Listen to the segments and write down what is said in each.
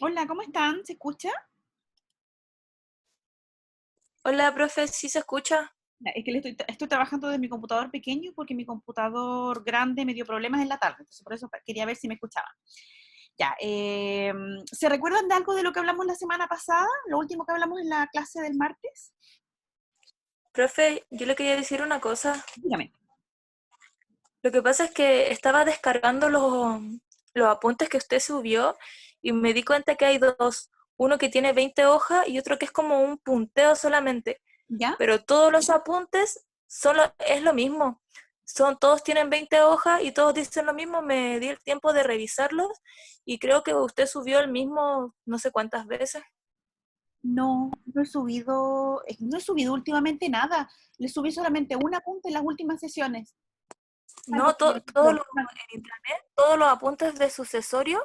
Hola, ¿cómo están? ¿Se escucha? Hola, profe, ¿sí se escucha? Ya, es que estoy trabajando desde mi computador pequeño porque mi computador grande me dio problemas en la tarde, entonces por eso quería ver si me escuchaban. Ya, ¿se recuerdan de algo de lo que hablamos la semana pasada? Lo último que hablamos en la clase del martes. Profe, yo le quería decir una cosa. Dígame. Lo que pasa es que estaba descargando los apuntes que usted subió y me di cuenta que hay dos. Uno que tiene 20 hojas y otro que es como un punteo solamente. ¿Ya? Pero todos los apuntes es lo mismo. Todos tienen 20 hojas y todos dicen lo mismo. Me di el tiempo de revisarlos y creo que usted subió el mismo no sé cuántas veces. No, no he subido últimamente nada. Le subí solamente un apunte en las últimas sesiones. Ay, No, porque en internet, todos los apuntes de sucesorio,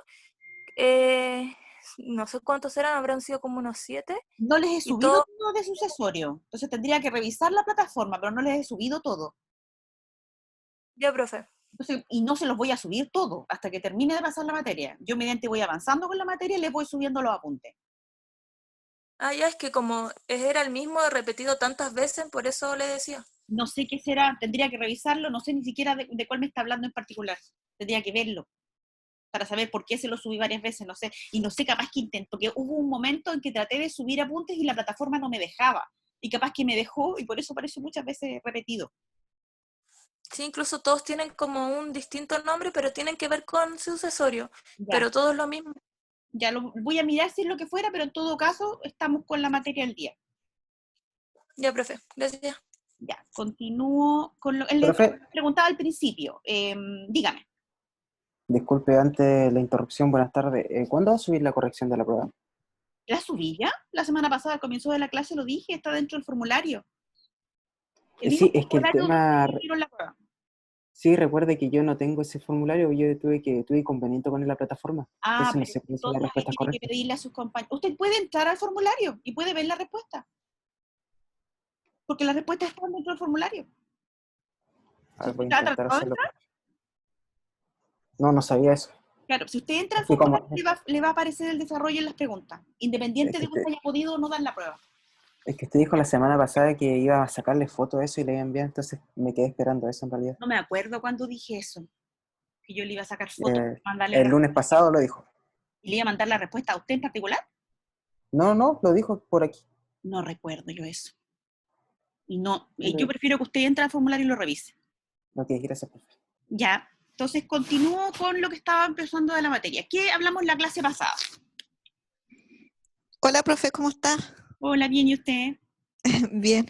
eh, no sé cuántos eran, habrán sido como unos 7, no les he y subido todo, todo de sucesorio. Entonces tendría que revisar la plataforma, pero no les he subido todo. ya, profe. Entonces, y no se los voy a subir todo hasta que termine de pasar la materia. Yo mediante voy avanzando con la materia les voy subiendo los apuntes. Ah, ya, es que como era el mismo repetido tantas veces, por eso le decía. No sé qué será, tendría que revisarlo, no sé ni siquiera de cuál me está hablando en particular. Tendría que verlo para saber por qué se lo subí varias veces, no sé. Y no sé, capaz que intento, que hubo un momento en que traté de subir apuntes y la plataforma no me dejaba. Y capaz que me dejó y por eso apareció muchas veces repetido. Sí, incluso todos tienen como un distinto nombre, pero tienen que ver con sucesorio, Ya, pero todo es lo mismo. ya lo voy a mirar si es lo que fuera, pero en todo caso estamos con la materia al día. Ya, profe, gracias. Ya, continúo con lo que Profe, preguntaba al principio. Dígame. disculpe antes la interrupción, buenas tardes. ¿Cuándo va a subir la corrección de la prueba? ¿La subí ya? La semana pasada, al comienzo de la clase, lo dije, está dentro del formulario. El mismo Sí, es que el formulario donde tema, ustedes hicieron la prueba. sí, recuerde que yo no tengo ese formulario, tuve inconveniente con la plataforma, Ah, entonces no pero sé cuáles son las entonces ahí respuestas tiene que correctas. pedirle a sus compañeros. Usted puede entrar al formulario y puede ver la respuesta, porque las respuestas están dentro del formulario. A Si ver, usted voy a está intentar tratando de hacerlo. entrar, No, no sabía eso. claro, si usted entra Es al que formulario, como, le va a aparecer el desarrollo en las preguntas, es independiente que de que usted, usted haya podido o no dar la prueba. es que usted dijo la semana pasada que iba a sacarle foto de eso y le iba a enviar, entonces me quedé esperando eso en realidad. No me acuerdo cuándo dije eso, que yo le iba a sacar fotos, Eh, mandarle la el lunes respuesta. pasado lo dijo. Y le iba a mandar la respuesta a usted en particular. No, no, lo dijo por aquí. No recuerdo yo eso. Y no, yo Lo- prefiero que usted entre al formulario y lo revise. Ok, gracias, profe. Ya, entonces continúo con lo que estaba empezando de la materia. ¿Qué hablamos en la clase pasada? Hola, profe, ¿cómo está? Hola, bien, ¿y usted? Bien.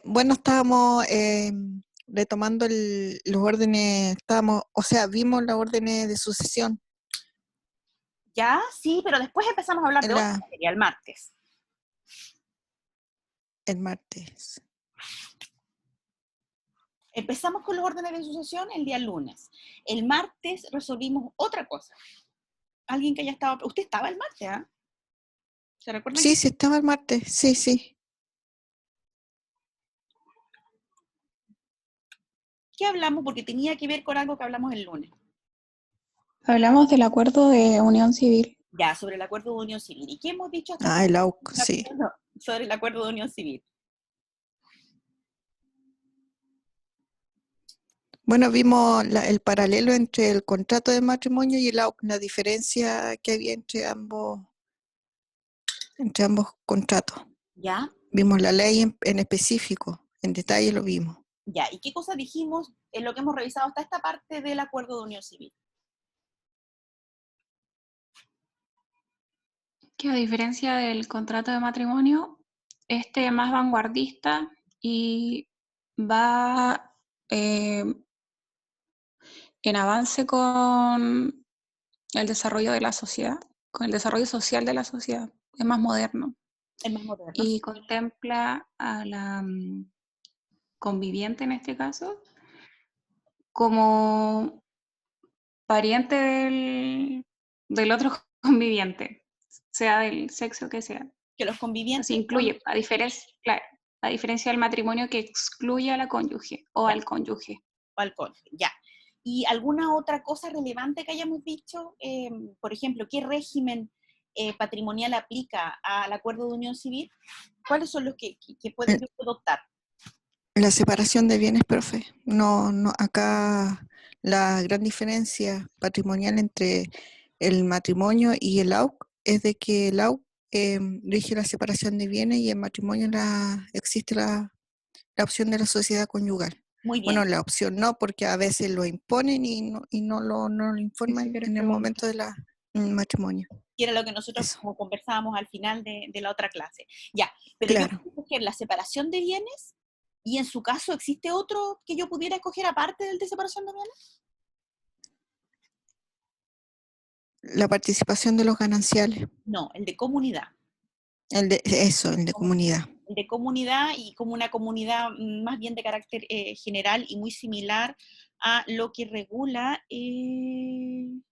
Bueno, estábamos retomando los órdenes, o sea, vimos las órdenes de sucesión Ya, sí, pero después empezamos a hablar de en otra materia, el martes. el martes. Empezamos con los órdenes de sucesión el día lunes. El martes resolvimos otra cosa. Alguien que haya estado... Usted estaba el martes, ¿ah? ¿Se recuerdan que... Sí, sí, estaba el martes, sí, sí. ¿Qué hablamos? Porque tenía que ver con algo que hablamos el lunes. Hablamos del acuerdo de unión civil. Ya, sobre el acuerdo de unión civil. ¿Y qué hemos dicho hasta Ah, ahora el AUC, sí. sobre el acuerdo de unión civil? Bueno, vimos el paralelo entre el contrato de matrimonio y el AUC, la diferencia que había entre ambos contratos. ¿Ya? Vimos la ley en específico, en detalle lo vimos. Ya. ¿Y qué cosa dijimos en lo que hemos revisado hasta esta parte del acuerdo de unión civil? Que a diferencia del contrato de matrimonio, este es más vanguardista y va en avance con el desarrollo de la sociedad, con el desarrollo social de la sociedad. Es más moderno Es más moderno. y contempla a la conviviente en este caso como pariente del otro conviviente, sea del sexo que sea. Que los Así convivientes son... incluye, claro, a diferencia del matrimonio que excluye a la cónyuge o Ya, al cónyuge. alcohol, ya. ¿Y alguna otra cosa relevante que hayamos dicho? Por ejemplo, ¿qué régimen patrimonial aplica al acuerdo de unión civil? ¿Cuáles son los que pueden adoptar? La separación de bienes, profe. No, no, acá la gran diferencia patrimonial entre el matrimonio y el AUC es de que el AUC rige la separación de bienes y en matrimonio existe la opción de la sociedad conyugal. Muy bien. Bueno, la opción no, porque a veces lo imponen y no lo informan Eso quiero en el preguntar. momento del matrimonio. Que era lo que nosotros Eso. como conversábamos al final de la otra clase. Ya, pero Claro. yo puedo escoger la separación de bienes, y en su caso, ¿existe otro que yo pudiera escoger aparte del de separación de bienes? La participación de los gananciales. No, el de comunidad. El de comunidad. El de comunidad, y como una comunidad más bien de carácter general y muy similar a lo que regula que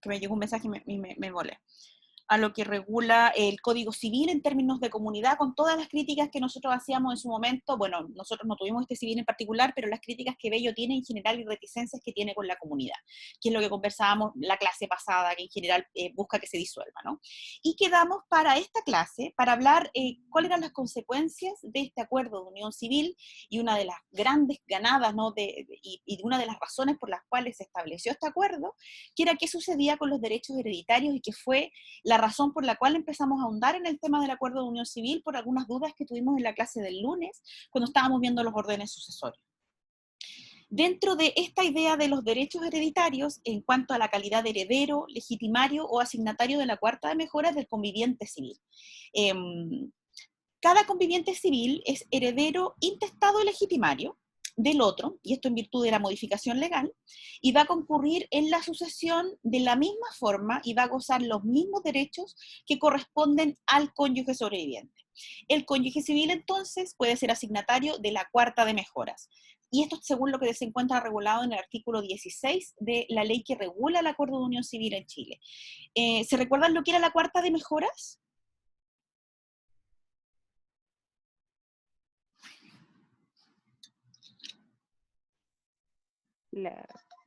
me llegó un mensaje y me volé, a lo que regula el Código Civil en términos de comunidad, con todas las críticas que nosotros hacíamos en su momento. Bueno, nosotros no tuvimos este civil en particular, pero las críticas que Bello tiene en general y reticencias que tiene con la comunidad, que es lo que conversábamos la clase pasada, que en general busca que se disuelva, ¿no? Y quedamos para esta clase, para hablar cuáles eran las consecuencias de este acuerdo de unión civil, y una de las grandes ganadas, ¿no? y una de las razones por las cuales se estableció este acuerdo, que era qué sucedía con los derechos hereditarios, y que fue la razón por la cual empezamos a ahondar en el tema del acuerdo de unión civil por algunas dudas que tuvimos en la clase del lunes cuando estábamos viendo los órdenes sucesorios. Dentro de esta idea de los derechos hereditarios, en cuanto a la calidad de heredero, legitimario o asignatario de la cuarta de mejoras del conviviente civil. Cada conviviente civil es heredero intestado y legitimario del otro, y esto en virtud de la modificación legal, y va a concurrir en la sucesión de la misma forma y va a gozar los mismos derechos que corresponden al cónyuge sobreviviente. El cónyuge civil, entonces, puede ser asignatario de la cuarta de mejoras. Y esto según lo que se encuentra regulado en el artículo 16 de la ley que regula el acuerdo de unión civil en Chile. ¿Se recuerdan lo que era la cuarta de mejoras?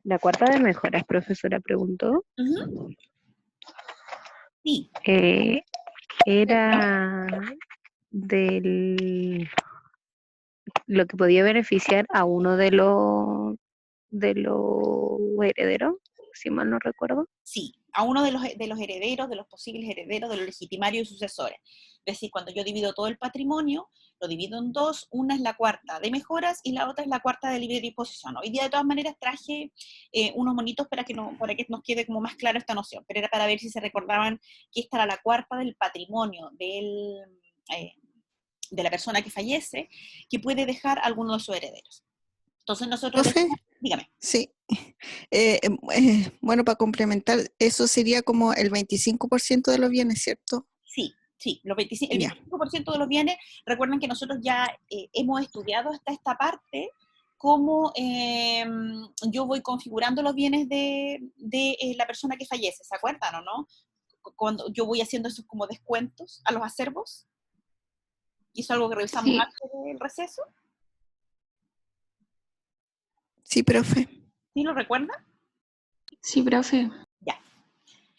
La cuarta de mejoras, profesora, preguntó. Uh-huh. Sí. Era lo que podía beneficiar a uno de los herederos, si mal no recuerdo. Sí, a uno de los herederos, de los posibles herederos, de los legitimarios y sucesores. Es decir, cuando yo divido todo el patrimonio, lo divido en dos, una es la cuarta de mejoras y la otra es la cuarta de libre disposición. Hoy día, de todas maneras, traje unos monitos para que nos quede como más claro esta noción, pero era para ver si se recordaban que esta era la cuarta del patrimonio de la persona que fallece, que puede dejar a alguno de sus herederos. Entonces nosotros... ¿Profe? Dígame. Sí. Bueno, para complementar, eso sería como el 25% de los bienes, ¿cierto? Sí, el 25% de los bienes. Recuerden que nosotros ya hemos estudiado hasta esta parte, cómo yo voy configurando los bienes de la persona que fallece, ¿se acuerdan o no? Cuando yo voy haciendo esos como descuentos a los acervos, y eso es algo que revisamos antes del receso. Sí, profe. ¿Sí lo recuerdan? Sí, profe. Ya.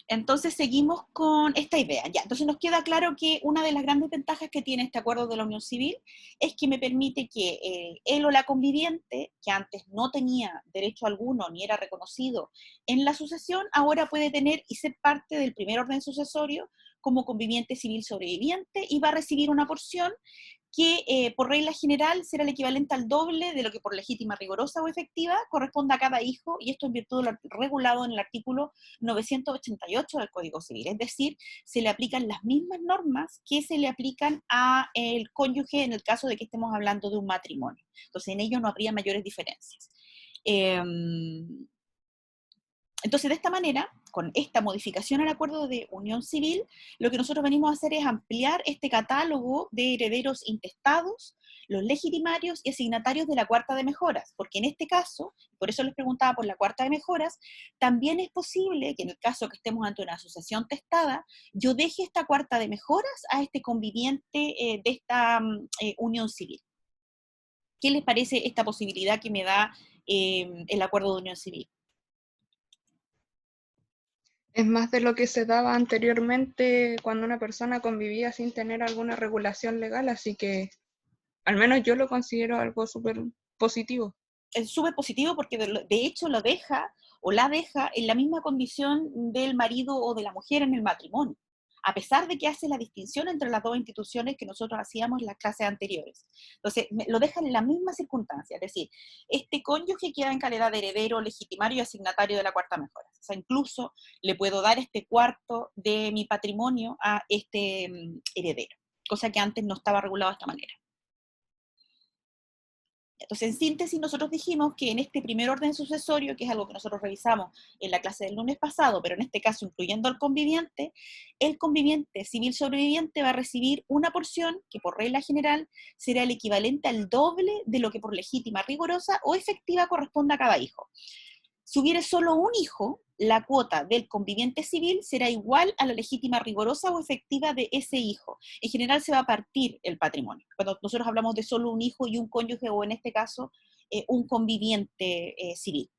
Entonces seguimos con esta idea. Ya, entonces nos queda claro que una de las grandes ventajas que tiene este acuerdo de la unión civil es que me permite que él o la conviviente, que antes no tenía derecho alguno ni era reconocido en la sucesión, ahora puede tener y ser parte del primer orden sucesorio como conviviente civil sobreviviente, y va a recibir una porción que por regla general será el equivalente al doble de lo que por legítima, rigurosa o efectiva corresponde a cada hijo, y esto en virtud de lo regulado en el artículo 988 del Código Civil. Es decir, se le aplican las mismas normas que se le aplican al cónyuge en el caso de que estemos hablando de un matrimonio. Entonces en ello no habría mayores diferencias. Entonces, de esta manera, con esta modificación al acuerdo de unión civil, lo que nosotros venimos a hacer es ampliar este catálogo de herederos intestados, los legitimarios y asignatarios de la cuarta de mejoras, porque en este caso, por eso les preguntaba por la cuarta de mejoras, también es posible que en el caso que estemos ante una asociación testada, yo deje esta cuarta de mejoras a este conviviente de esta unión civil. ¿Qué les parece esta posibilidad que me da el acuerdo de unión civil? Es más de lo que se daba anteriormente cuando una persona convivía sin tener alguna regulación legal, así que al menos yo lo considero algo súper positivo. Es súper positivo porque de hecho lo deja o la deja en la misma condición del marido o de la mujer en el matrimonio, a pesar de que hace la distinción entre las dos instituciones que nosotros hacíamos en las clases anteriores. Entonces, lo deja en la misma circunstancia, es decir, este cónyuge queda en calidad de heredero, legitimario y asignatario de la cuarta mejora. O sea, incluso le puedo dar este cuarto de mi patrimonio a este heredero, cosa que antes no estaba regulado de esta manera. Entonces, en síntesis, nosotros dijimos que en este primer orden sucesorio, que es algo que nosotros revisamos en la clase del lunes pasado, pero en este caso incluyendo al conviviente, el conviviente civil sobreviviente va a recibir una porción que por regla general será el equivalente al doble de lo que por legítima, rigurosa o efectiva corresponde a cada hijo. Si hubiera solo un hijo, la cuota del conviviente civil será igual a la legítima, rigurosa o efectiva de ese hijo. En general se va a partir el patrimonio. Cuando nosotros hablamos de solo un hijo y un cónyuge, o en este caso, un conviviente civil.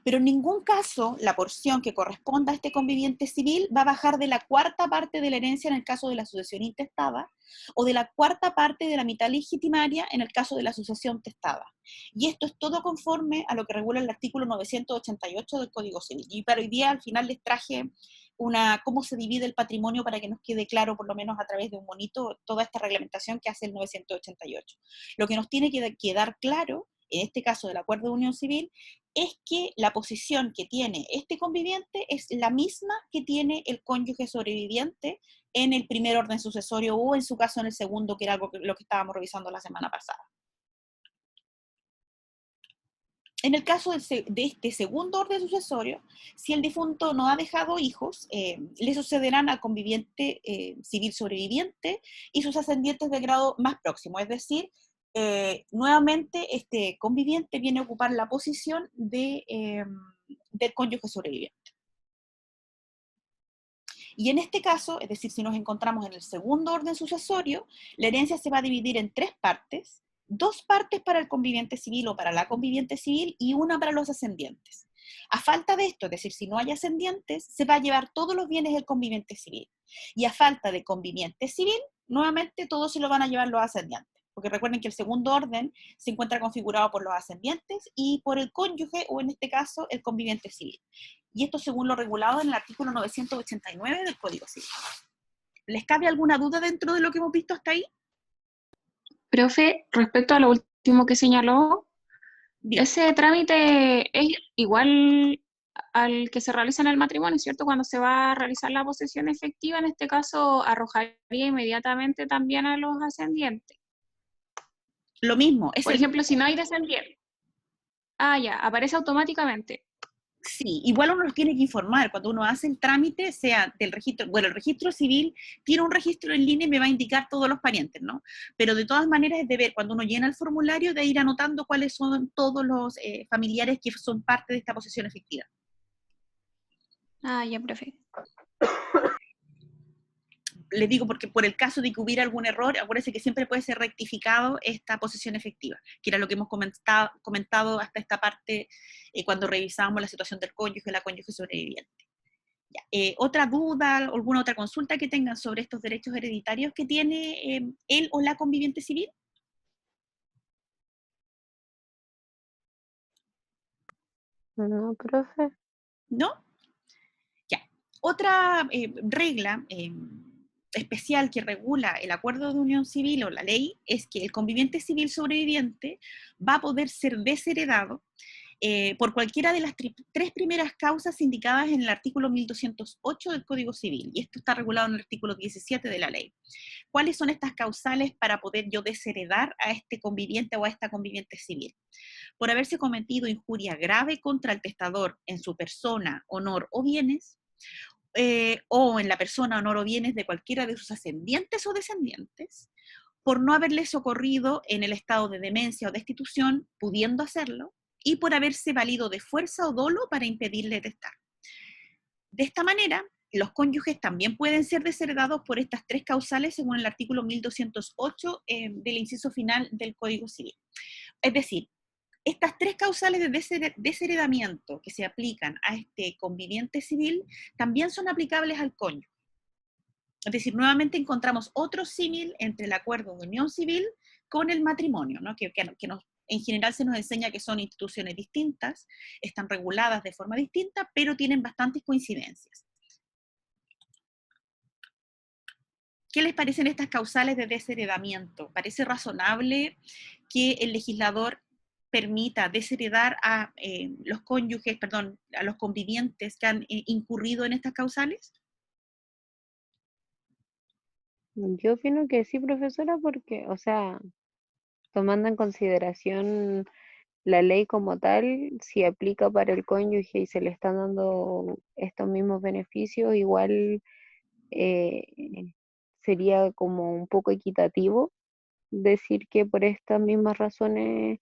Pero en ningún caso la porción que corresponda a este conviviente civil va a bajar de la cuarta parte de la herencia en el caso de la sucesión intestada, o de la cuarta parte de la mitad legitimaria en el caso de la sucesión testada. Y esto es todo conforme a lo que regula el artículo 988 del Código Civil. Y para hoy día al final les traje cómo se divide el patrimonio para que nos quede claro, por lo menos a través de un monito, toda esta reglamentación que hace el 988. Lo que nos tiene que quedar claro, en este caso del acuerdo de unión civil, es que la posición que tiene este conviviente es la misma que tiene el cónyuge sobreviviente en el primer orden sucesorio, o en su caso en el segundo, que era lo que estábamos revisando la semana pasada. En el caso de este segundo orden sucesorio, si el difunto no ha dejado hijos, le sucederán al conviviente civil sobreviviente y sus ascendientes de grado más próximo, es decir, nuevamente este conviviente viene a ocupar la posición del cónyuge sobreviviente. Y en este caso, es decir, si nos encontramos en el segundo orden sucesorio, la herencia se va a dividir en 3 partes, 2 partes para el conviviente civil o para la conviviente civil y una para los ascendientes. A falta de esto, es decir, si no hay ascendientes, se va a llevar todos los bienes del conviviente civil. Y a falta de conviviente civil, nuevamente todos se lo van a llevar los ascendientes. Porque recuerden que el segundo orden se encuentra configurado por los ascendientes y por el cónyuge, o en este caso, el conviviente civil. Y esto según lo regulado en el artículo 989 del Código Civil. ¿Les cabe alguna duda dentro de lo que hemos visto hasta ahí? Profe, respecto a lo último que señaló, Bien. ese trámite es igual al que se realiza en el matrimonio, ¿cierto? Cuando se va a realizar la posesión efectiva, en este caso, arrojaría inmediatamente también a los ascendientes. Lo mismo. Por ejemplo, si no hay descendientes. Ah, ya, aparece automáticamente. Sí, igual uno los tiene que informar cuando uno hace el trámite, sea del registro, bueno, el registro civil tiene un registro en línea y me va a indicar todos los parientes, ¿no? Pero de todas maneras es deber, cuando uno llena el formulario, de ir anotando cuáles son todos los familiares que son parte de esta posesión efectiva. Ah, ya, profe. Les digo porque por el caso de que hubiera algún error, acuérdense que siempre puede ser rectificado esta posesión efectiva, que era lo que hemos comentado hasta esta parte cuando revisábamos la situación del cónyuge, la cónyuge sobreviviente. Ya. ¿Otra duda, alguna otra consulta que tengan sobre estos derechos hereditarios que tiene él o la conviviente civil? No, profe. ¿No? Ya. Otra regla especial que regula el acuerdo de unión civil o la ley es que el conviviente civil sobreviviente va a poder ser desheredado por cualquiera de las 3 primeras causas indicadas en el artículo 1208 del Código Civil, y esto está regulado en el artículo 17 de la ley. ¿Cuáles son estas causales para poder yo desheredar a este conviviente o a esta conviviente civil? Por haberse cometido injuria grave contra el testador en su persona, honor o bienes, o en la persona, honor o bienes de cualquiera de sus ascendientes o descendientes, por no haberle socorrido en el estado de demencia o destitución, pudiendo hacerlo, y por haberse valido de fuerza o dolo para impedirle testar. De esta manera, los cónyuges también pueden ser desheredados por estas 3 causales según el artículo 1208 del inciso final del Código Civil. Es decir, Estas tres causales de desheredamiento que se aplican a este conviviente civil también son aplicables al cónyuge. Es decir, nuevamente encontramos otro símil entre el acuerdo de unión civil con el matrimonio, ¿no? que en general se nos enseña que son instituciones distintas, están reguladas de forma distinta, pero tienen bastantes coincidencias. ¿Qué les parecen estas causales de desheredamiento? ¿Parece razonable que el legislador permita desheredar a los cónyuges, perdón, a los convivientes que han incurrido en estas causales? Yo opino que sí, profesora, porque, o sea, tomando en consideración la ley como tal, si aplica para el cónyuge y se le están dando estos mismos beneficios, igual eh, sería como un poco equitativo decir que por estas mismas razones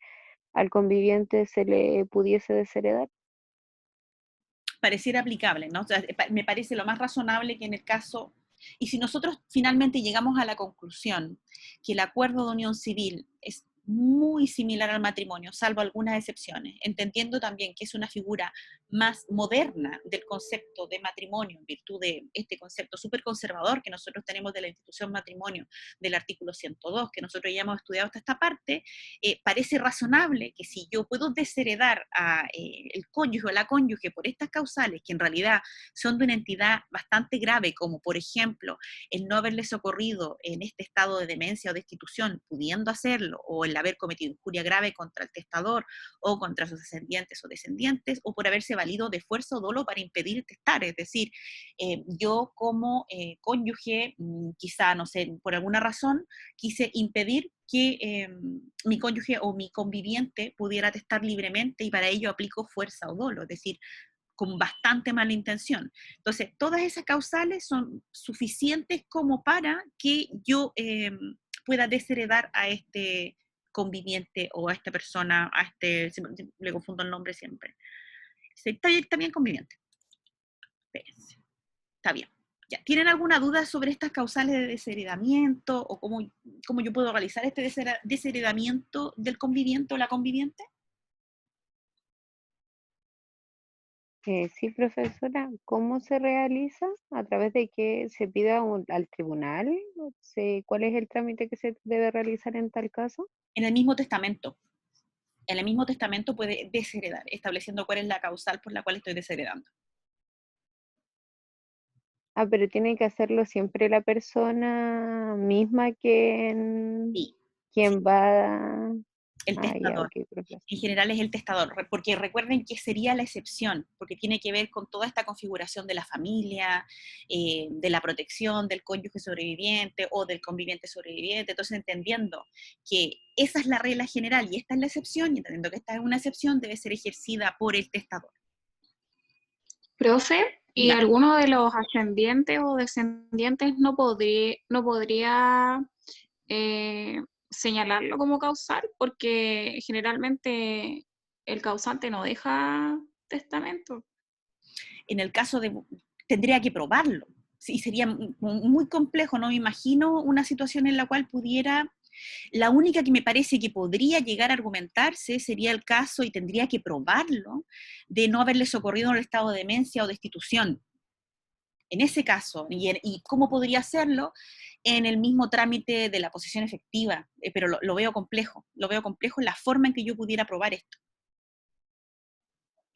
al conviviente se le pudiese desheredar. Pareciera aplicable, ¿no? O sea, me parece lo más razonable que en el caso, y si nosotros finalmente llegamos a la conclusión que el acuerdo de unión civil es muy similar al matrimonio, salvo algunas excepciones, entendiendo también que es una figura más moderna del concepto de matrimonio, en virtud de este concepto súper conservador que nosotros tenemos de la institución matrimonio, del artículo 102, que nosotros ya hemos estudiado hasta esta parte, parece razonable que si yo puedo desheredar a el cónyuge o la cónyuge por estas causales, que en realidad son de una entidad bastante grave, como por ejemplo el no haberle socorrido en este estado de demencia o destitución, pudiendo hacerlo, o el haber cometido injuria grave contra el testador o contra sus ascendientes o descendientes, o por haberse valido de fuerza o dolo para impedir testar. Es decir, yo como cónyuge, quizá, no sé, por alguna razón, quise impedir que mi cónyuge o mi conviviente pudiera testar libremente y para ello aplico fuerza o dolo, es decir, con bastante mala intención. Entonces, todas esas causales son suficientes como para que yo pueda desheredar a este conviviente o a esta persona, a este, le confundo el nombre siempre. Está bien conviviente. Espérense. Está bien. Ya. ¿Tienen alguna duda sobre estas causales de desheredamiento o cómo yo puedo realizar este desheredamiento del conviviente o la conviviente? Sí, profesora, ¿cómo se realiza? ¿A través de que se pida al tribunal? ¿Cuál es el trámite que se debe realizar en tal caso? En el mismo testamento. En el mismo testamento puede desheredar, estableciendo cuál es la causal por la cual estoy desheredando. Ah, pero tiene que hacerlo siempre la persona misma quien, Sí, quien va. el Ah, ya, testador. ok, profesor. En general es el testador, porque recuerden que sería la excepción, porque tiene que ver con toda esta configuración de la familia, de la protección del cónyuge sobreviviente o del conviviente sobreviviente. Entonces, entendiendo que esa es la regla general y esta es la excepción, y entendiendo que esta es una excepción, debe ser ejercida por el testador. Profe, ¿y Dígame. alguno de los ascendientes o descendientes no podría señalarlo como causal? Porque generalmente el causante no deja testamento. En el caso de, tendría que probarlo, y sería muy complejo, no me imagino una situación en la cual pudiera, la única que me parece que podría llegar a argumentarse sería el caso, y tendría que probarlo, de no haberle socorrido en el estado de demencia o destitución. En ese caso, y cómo podría hacerlo en el mismo trámite de la posesión efectiva, pero lo veo complejo la forma en que yo pudiera probar esto.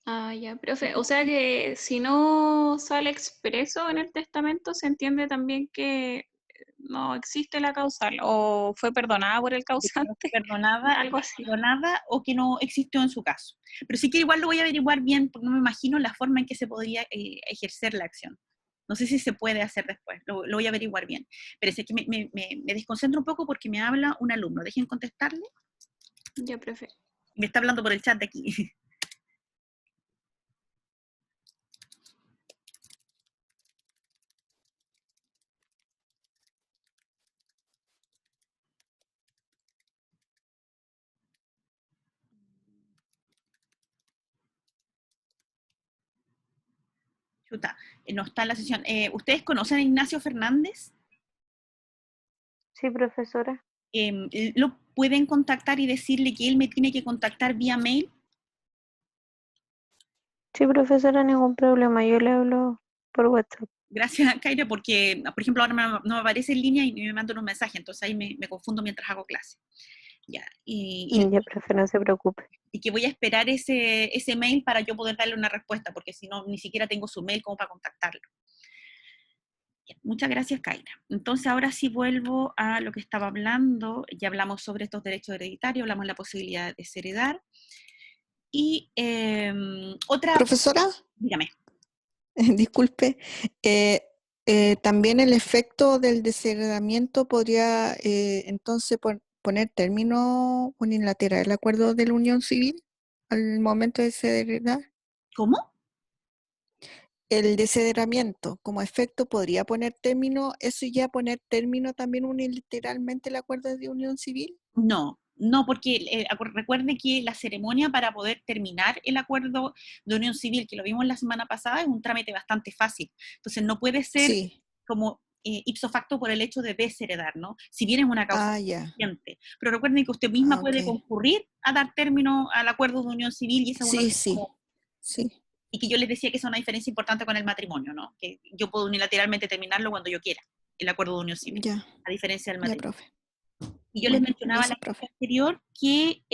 Ah, ya, profe. O sea que si no sale expreso en el testamento, se entiende también que no existe la causal o fue perdonada por el causante, algo así. Perdonada o que no existió en su caso. Pero sí que igual lo voy a averiguar bien, porque no me imagino la forma en que se podría ejercer la acción. No sé si se puede hacer después, lo voy a averiguar bien. Pero es que me desconcentro un poco porque me habla un alumno. Dejen contestarle. Ya, profe. Me está hablando por el chat de aquí. Chuta, no está en la sesión. ¿Ustedes conocen a Ignacio Fernández? Sí, profesora. Eh, pueden contactar y decirle que él me tiene que contactar vía mail. Sí, profesora, ningún problema. Yo le hablo por WhatsApp. Gracias, Kaira, porque, por ejemplo, ahora no me aparece en línea y me mandan un mensaje, entonces ahí me confundo mientras hago clase. Ya, Ya, profe, no se preocupe. y que voy a esperar ese mail para yo poder darle una respuesta, porque si no, ni siquiera tengo su mail como para contactarlo. Bien, muchas gracias, Kaira. Entonces, ahora sí vuelvo a lo que estaba hablando. Ya hablamos sobre estos derechos hereditarios, hablamos de la posibilidad de desheredar. Y otra... Profesora, Dígame. disculpe, también el efecto del desheredamiento podría entonces poner término unilateral el acuerdo de la unión civil al momento de desheredar. ¿Cómo? El desheredamiento como efecto podría poner término, eso ya poner término también unilateralmente el acuerdo de unión civil. No, porque recuerde que la ceremonia para poder terminar el acuerdo de unión civil, que lo vimos la semana pasada, es un trámite bastante fácil. Entonces no puede ser Sí, como ipso facto por el hecho de desheredar, ¿no? Si bien es una causa ya, suficiente. Pero recuerden que usted misma ok. puede concurrir a dar término al acuerdo de unión civil y esa es una Sí, sí, como, sí, y que yo les decía que es una diferencia importante con el matrimonio, ¿no? Que yo puedo unilateralmente terminarlo cuando yo quiera, el acuerdo de unión civil, ya, a diferencia del ya, matrimonio. profe. Y yo les Bueno, mencionaba en la gracias, clase profe. anterior que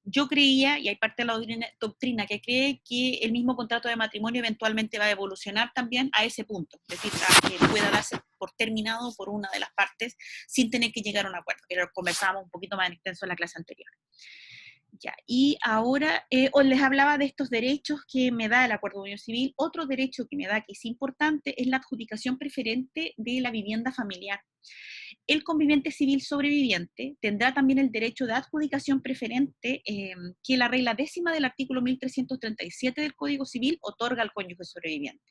yo creía, y hay parte de la doctrina que cree que el mismo contrato de matrimonio eventualmente va a evolucionar también a ese punto, es decir, a que pueda darse por terminado por una de las partes sin tener que llegar a un acuerdo, que lo conversábamos un poquito más en extenso en la clase anterior. Ya, y ahora os les hablaba de estos derechos que me da el acuerdo de unión civil. Otro derecho que me da, que es importante, es la adjudicación preferente de la vivienda familiar. El conviviente civil sobreviviente tendrá también el derecho de adjudicación preferente que la regla 10ª del artículo 1337 del Código Civil otorga al cónyuge sobreviviente.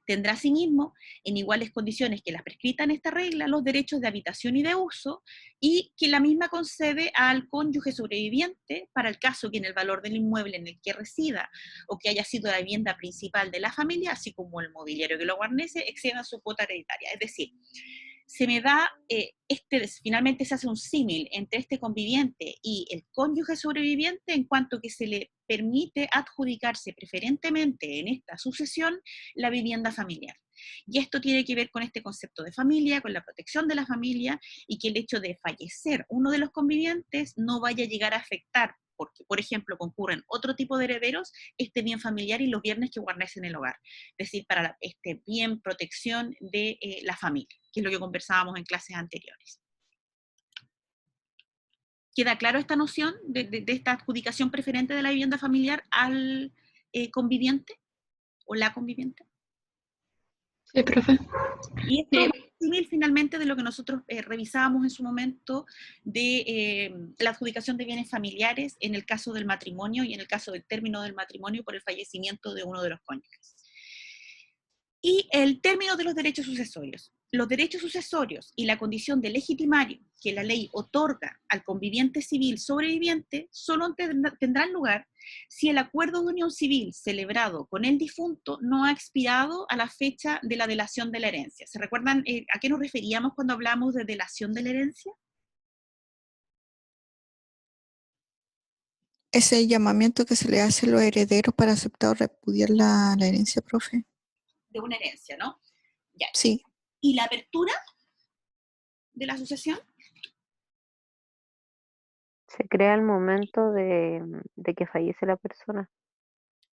Tendrá asimismo, en iguales condiciones que las prescritas en esta regla, los derechos de habitación y de uso, y que la misma concede al cónyuge sobreviviente para el caso que en el valor del inmueble en el que resida o que haya sido la vivienda principal de la familia, así como el mobiliario que lo guarnece, exceda su cuota hereditaria. Es decir, se me da, finalmente se hace un símil entre este conviviente y el cónyuge sobreviviente en cuanto que se le permite adjudicarse preferentemente en esta sucesión la vivienda familiar. Y esto tiene que ver con este concepto de familia, con la protección de la familia, y que el hecho de fallecer uno de los convivientes no vaya a llegar a afectar, porque, por ejemplo, concurren otro tipo de herederos, este bien familiar y los bienes que guarnecen el hogar. Es decir, para este bien protección de la familia, que es lo que conversábamos en clases anteriores. ¿Queda claro esta noción de esta adjudicación preferente de la vivienda familiar al conviviente o la conviviente? Sí, profe. Y esto es similar finalmente de lo que nosotros revisábamos en su momento de la adjudicación de bienes familiares en el caso del matrimonio y en el caso del término del matrimonio por el fallecimiento de uno de los cónyuges. Y el término de los derechos sucesorios. Los derechos sucesorios y la condición de legitimario que la ley otorga al conviviente civil sobreviviente solo tendrán lugar si el acuerdo de unión civil celebrado con el difunto no ha expirado a la fecha de la delación de la herencia. ¿Se recuerdan a qué nos referíamos cuando hablamos de delación de la herencia? Ese llamamiento que se le hace a los herederos para aceptar o repudiar la herencia, profe. De una herencia, ¿no? Ya. Sí, ¿Y la apertura de la sucesión? Se crea el momento de que fallece la persona.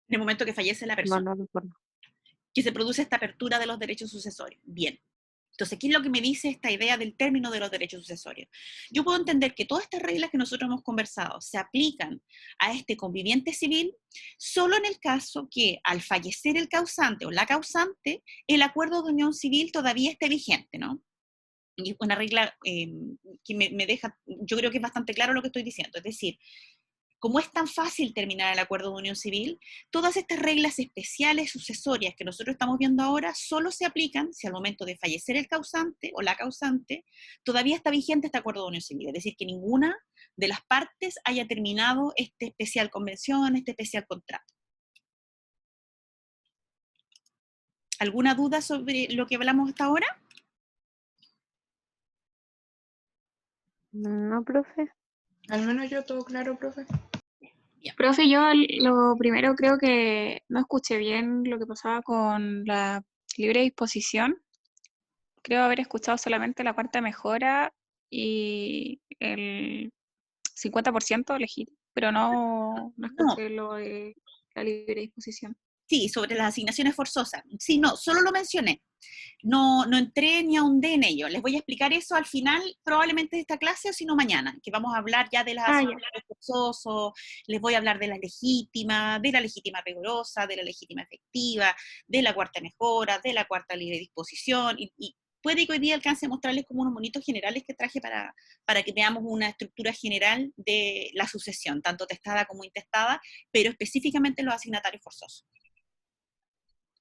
En el momento que fallece la persona. No recuerdo. Que se produce esta apertura de los derechos sucesorios. Bien. Entonces, ¿qué es lo que me dice esta idea del término de los derechos sucesorios? Yo puedo entender que todas estas reglas que nosotros hemos conversado se aplican a este conviviente civil solo en el caso que al fallecer el causante o la causante, el acuerdo de unión civil todavía esté vigente, ¿no? Y una regla que me deja, yo creo que es bastante claro lo que estoy diciendo, es decir, como es tan fácil terminar el acuerdo de unión civil, todas estas reglas especiales sucesorias que nosotros estamos viendo ahora solo se aplican si al momento de fallecer el causante o la causante todavía está vigente este acuerdo de unión civil. Es decir, que ninguna de las partes haya terminado esta especial convención, este especial contrato. ¿Alguna duda sobre lo que hablamos hasta ahora? No, profe. Al menos yo todo claro, profe. Profe, yo lo primero creo que no escuché bien lo que pasaba con la libre disposición. Creo haber escuchado solamente la cuarta mejora y el 50% legítimo, pero no No, escuché lo de la libre disposición. sí, sobre las asignaciones forzosas. Sí, no, solo lo mencioné. No entré ni ahondé en ello. Les voy a explicar eso al final, probablemente de esta clase, o si no mañana, que vamos a hablar ya de las Ah, ya. asignaciones forzosas, les voy a hablar de la legítima rigurosa, de la legítima efectiva, de la cuarta mejora, de la cuarta libre disposición, y puede que hoy día alcance a mostrarles como unos monitos generales que traje para que veamos una estructura general de la sucesión, tanto testada como intestada, pero específicamente los asignatarios forzosos.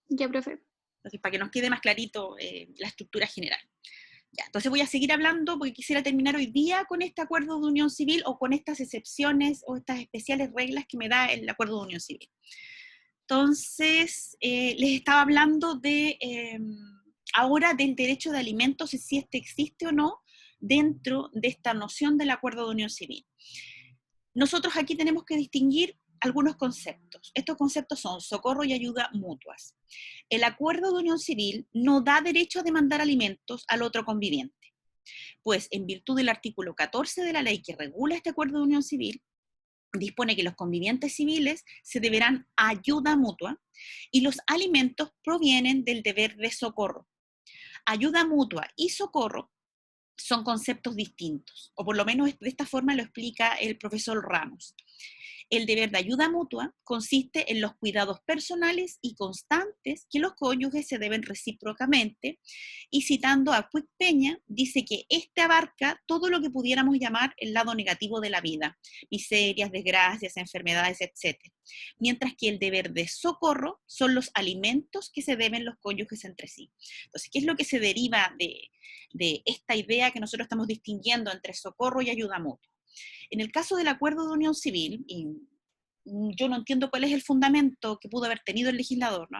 Ya, profe. Entonces, para que nos quede más clarito la estructura general. Ya, entonces voy a seguir hablando porque quisiera terminar hoy día con este acuerdo de unión civil o con estas excepciones o estas especiales reglas que me da el acuerdo de unión civil. Entonces, les estaba hablando de ahora del derecho de alimentos y si este existe o no dentro de esta noción del acuerdo de unión civil. Nosotros aquí tenemos que distinguir algunos conceptos. Estos conceptos son socorro y ayuda mutuas. El acuerdo de unión civil no da derecho a demandar alimentos al otro conviviente, pues en virtud del artículo 14 de la ley que regula este acuerdo de unión civil, dispone que los convivientes civiles se deberán ayuda mutua y los alimentos provienen del deber de socorro. Ayuda mutua y socorro son conceptos distintos, o por lo menos de esta forma lo explica el profesor Ramos. El deber de ayuda mutua consiste en los cuidados personales y constantes que los cónyuges se deben recíprocamente, y citando a Puig Peña, dice que este abarca todo lo que pudiéramos llamar el lado negativo de la vida, miserias, desgracias, enfermedades, etc. Mientras que el deber de socorro son los alimentos que se deben los cónyuges entre sí. Entonces, ¿qué es lo que se deriva de esta idea que nosotros estamos distinguiendo entre socorro y ayuda mutua? En el caso del acuerdo de unión civil, y yo no entiendo cuál es el fundamento que pudo haber tenido el legislador, ¿no?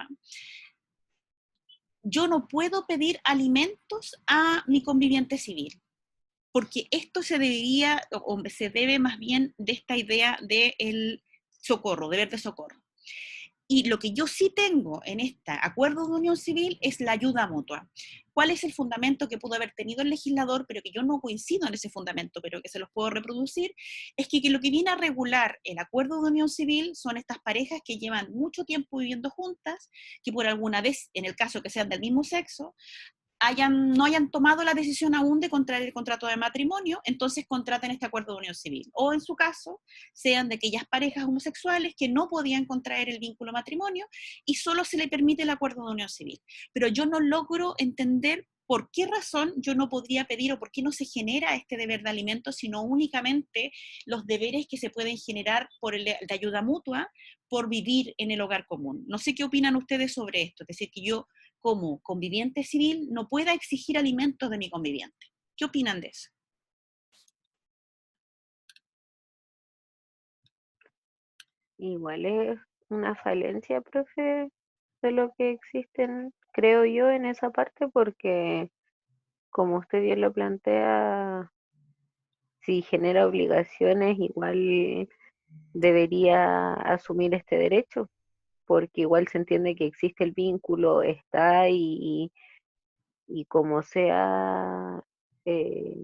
Yo no puedo pedir alimentos a mi conviviente civil, porque esto se debería, o se debe más bien de esta idea del socorro, deber de socorro. Y lo que yo sí tengo en este acuerdo de unión civil es la ayuda mutua. ¿Cuál es el fundamento que pudo haber tenido el legislador, pero que yo no coincido en ese fundamento, pero que se los puedo reproducir? Es que lo que viene a regular el acuerdo de unión civil son estas parejas que llevan mucho tiempo viviendo juntas, que por alguna vez, en el caso que sean del mismo sexo, no hayan tomado la decisión aún de contraer el contrato de matrimonio, entonces contraten este acuerdo de unión civil. O en su caso, sean de aquellas parejas homosexuales que no podían contraer el vínculo matrimonio y solo se le permite el acuerdo de unión civil. Pero yo no logro entender por qué razón yo no podría pedir o por qué no se genera este deber de alimentos, sino únicamente los deberes que se pueden generar por el de ayuda mutua por vivir en el hogar común. No sé qué opinan ustedes sobre esto, es decir, que yo como conviviente civil no pueda exigir alimentos de mi conviviente. ¿Qué opinan de eso? Igual es una falencia, profe, de lo que existen, creo yo, en esa parte, porque como usted bien lo plantea, si genera obligaciones, igual debería asumir este derecho, porque igual se entiende que existe el vínculo, está y como sea, eh,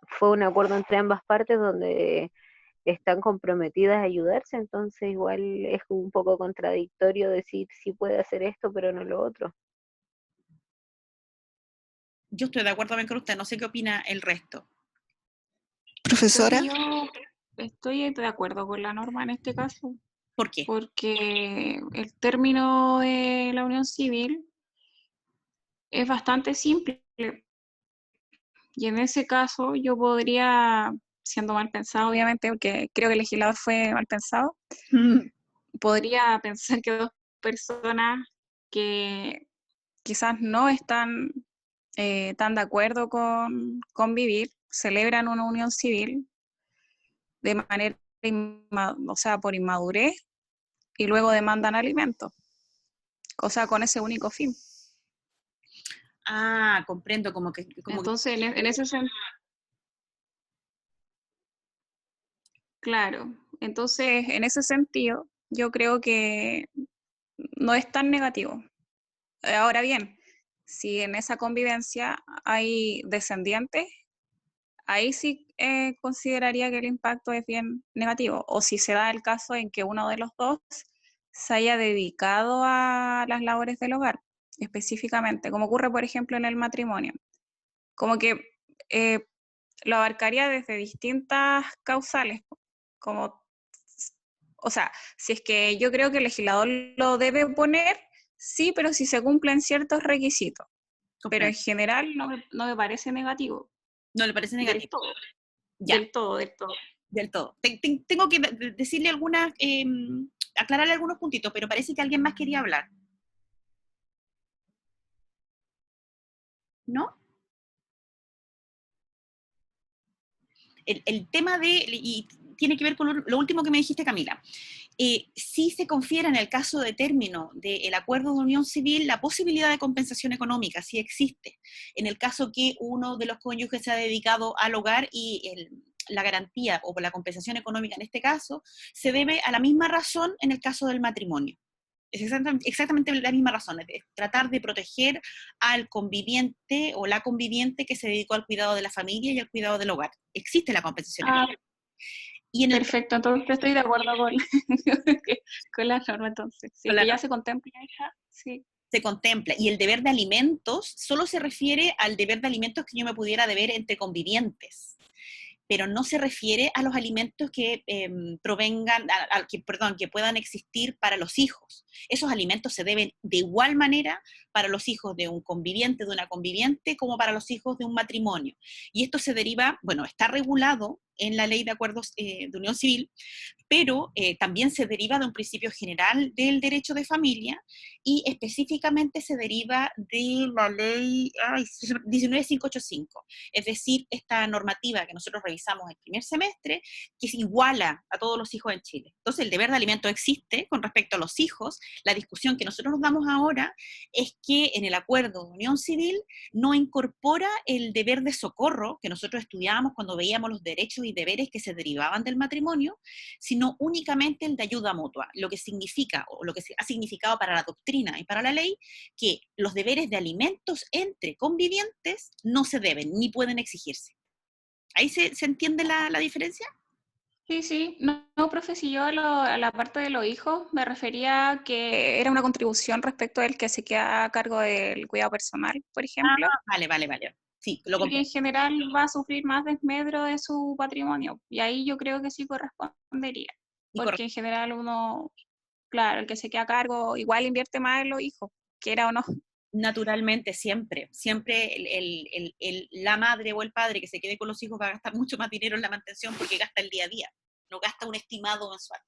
fue un acuerdo entre ambas partes donde están comprometidas a ayudarse, entonces igual es un poco contradictorio decir sí puede hacer esto, pero no lo otro. Yo estoy de acuerdo también con usted, no sé qué opina el resto. Profesora, Profe, yo estoy de acuerdo con la norma en este caso, ¿Por qué? porque el término de la unión civil es bastante simple. Y en ese caso yo podría, siendo mal pensado obviamente, porque creo que el legislador fue mal pensado, podría pensar que dos personas que quizás no están tan de acuerdo con convivir, celebran una unión civil de manera, o sea, por inmadurez, y luego demandan alimentos, o sea, con ese único fin. Ah, comprendo, como que Entonces, en ese sentido, Claro, entonces en ese sentido yo creo que no es tan negativo. Ahora bien, si en esa convivencia hay descendientes, ahí sí consideraría que el impacto es bien negativo. O si se da el caso en que uno de los dos se haya dedicado a las labores del hogar, específicamente, como ocurre, por ejemplo, en el matrimonio. Como que eh, lo abarcaría desde distintas causales, como, o sea, si es que yo creo que el legislador lo debe poner, sí, pero si se cumplen ciertos requisitos. Pero en Comprendo. general no me parece negativo. No le parece Del negativo. todo, Ya, del todo, del todo. del todo. Tengo que decirle algunas, aclararle algunos puntitos, pero parece que alguien más quería hablar, ¿no? El tema y tiene que ver con lo último que me dijiste, Camila. Sí se confiere en el caso de término del acuerdo de unión civil la posibilidad de compensación económica, sí existe. En el caso que uno de los cónyuges se ha dedicado al hogar y la garantía o la compensación económica en este caso se debe a la misma razón en el caso del matrimonio. Es exactamente la misma razón, es tratar de proteger al conviviente o la conviviente que se dedicó al cuidado de la familia y al cuidado del hogar. Existe la compensación económica. Y en el Perfecto, entonces estoy de acuerdo con, con la norma, entonces. Si es que ya se contempla esa, sí. se contempla. Y el deber de alimentos solo se refiere al deber de alimentos que yo me pudiera deber entre convivientes, pero no se refiere a los alimentos que provengan, que puedan existir para los hijos. Esos alimentos se deben de igual manera para los hijos de un conviviente, de una conviviente, como para los hijos de un matrimonio. Y esto se deriva, bueno, está regulado en la Ley de Acuerdos de Unión Civil, pero también se deriva de un principio general del derecho de familia y específicamente se deriva de la ley 19585, es decir, esta normativa que nosotros revisamos el primer semestre, que es iguala a todos los hijos en Chile. Entonces el deber de alimento existe con respecto a los hijos. La discusión que nosotros nos damos ahora es que en el acuerdo de unión civil no incorpora el deber de socorro que nosotros estudiábamos cuando veíamos los derechos y deberes que se derivaban del matrimonio, sino únicamente el de ayuda mutua, lo que significa, o lo que ha significado para la doctrina y para la ley, que los deberes de alimentos entre convivientes no se deben ni pueden exigirse. ¿Ahí se entiende la diferencia? Sí, sí. No, profe, si yo a la parte de los hijos me refería a que era una contribución respecto al que se queda a cargo del cuidado personal, por ejemplo. Vale. Sí, lo Y que en comprendo. general va a sufrir más desmedro de su patrimonio. Y ahí yo creo que sí correspondería. Y Porque en general uno, claro, el que se queda a cargo igual invierte más en los hijos, quiera o no. naturalmente, siempre la madre o el padre que se quede con los hijos va a gastar mucho más dinero en la mantención porque gasta el día a día, no gasta un estimado mensual.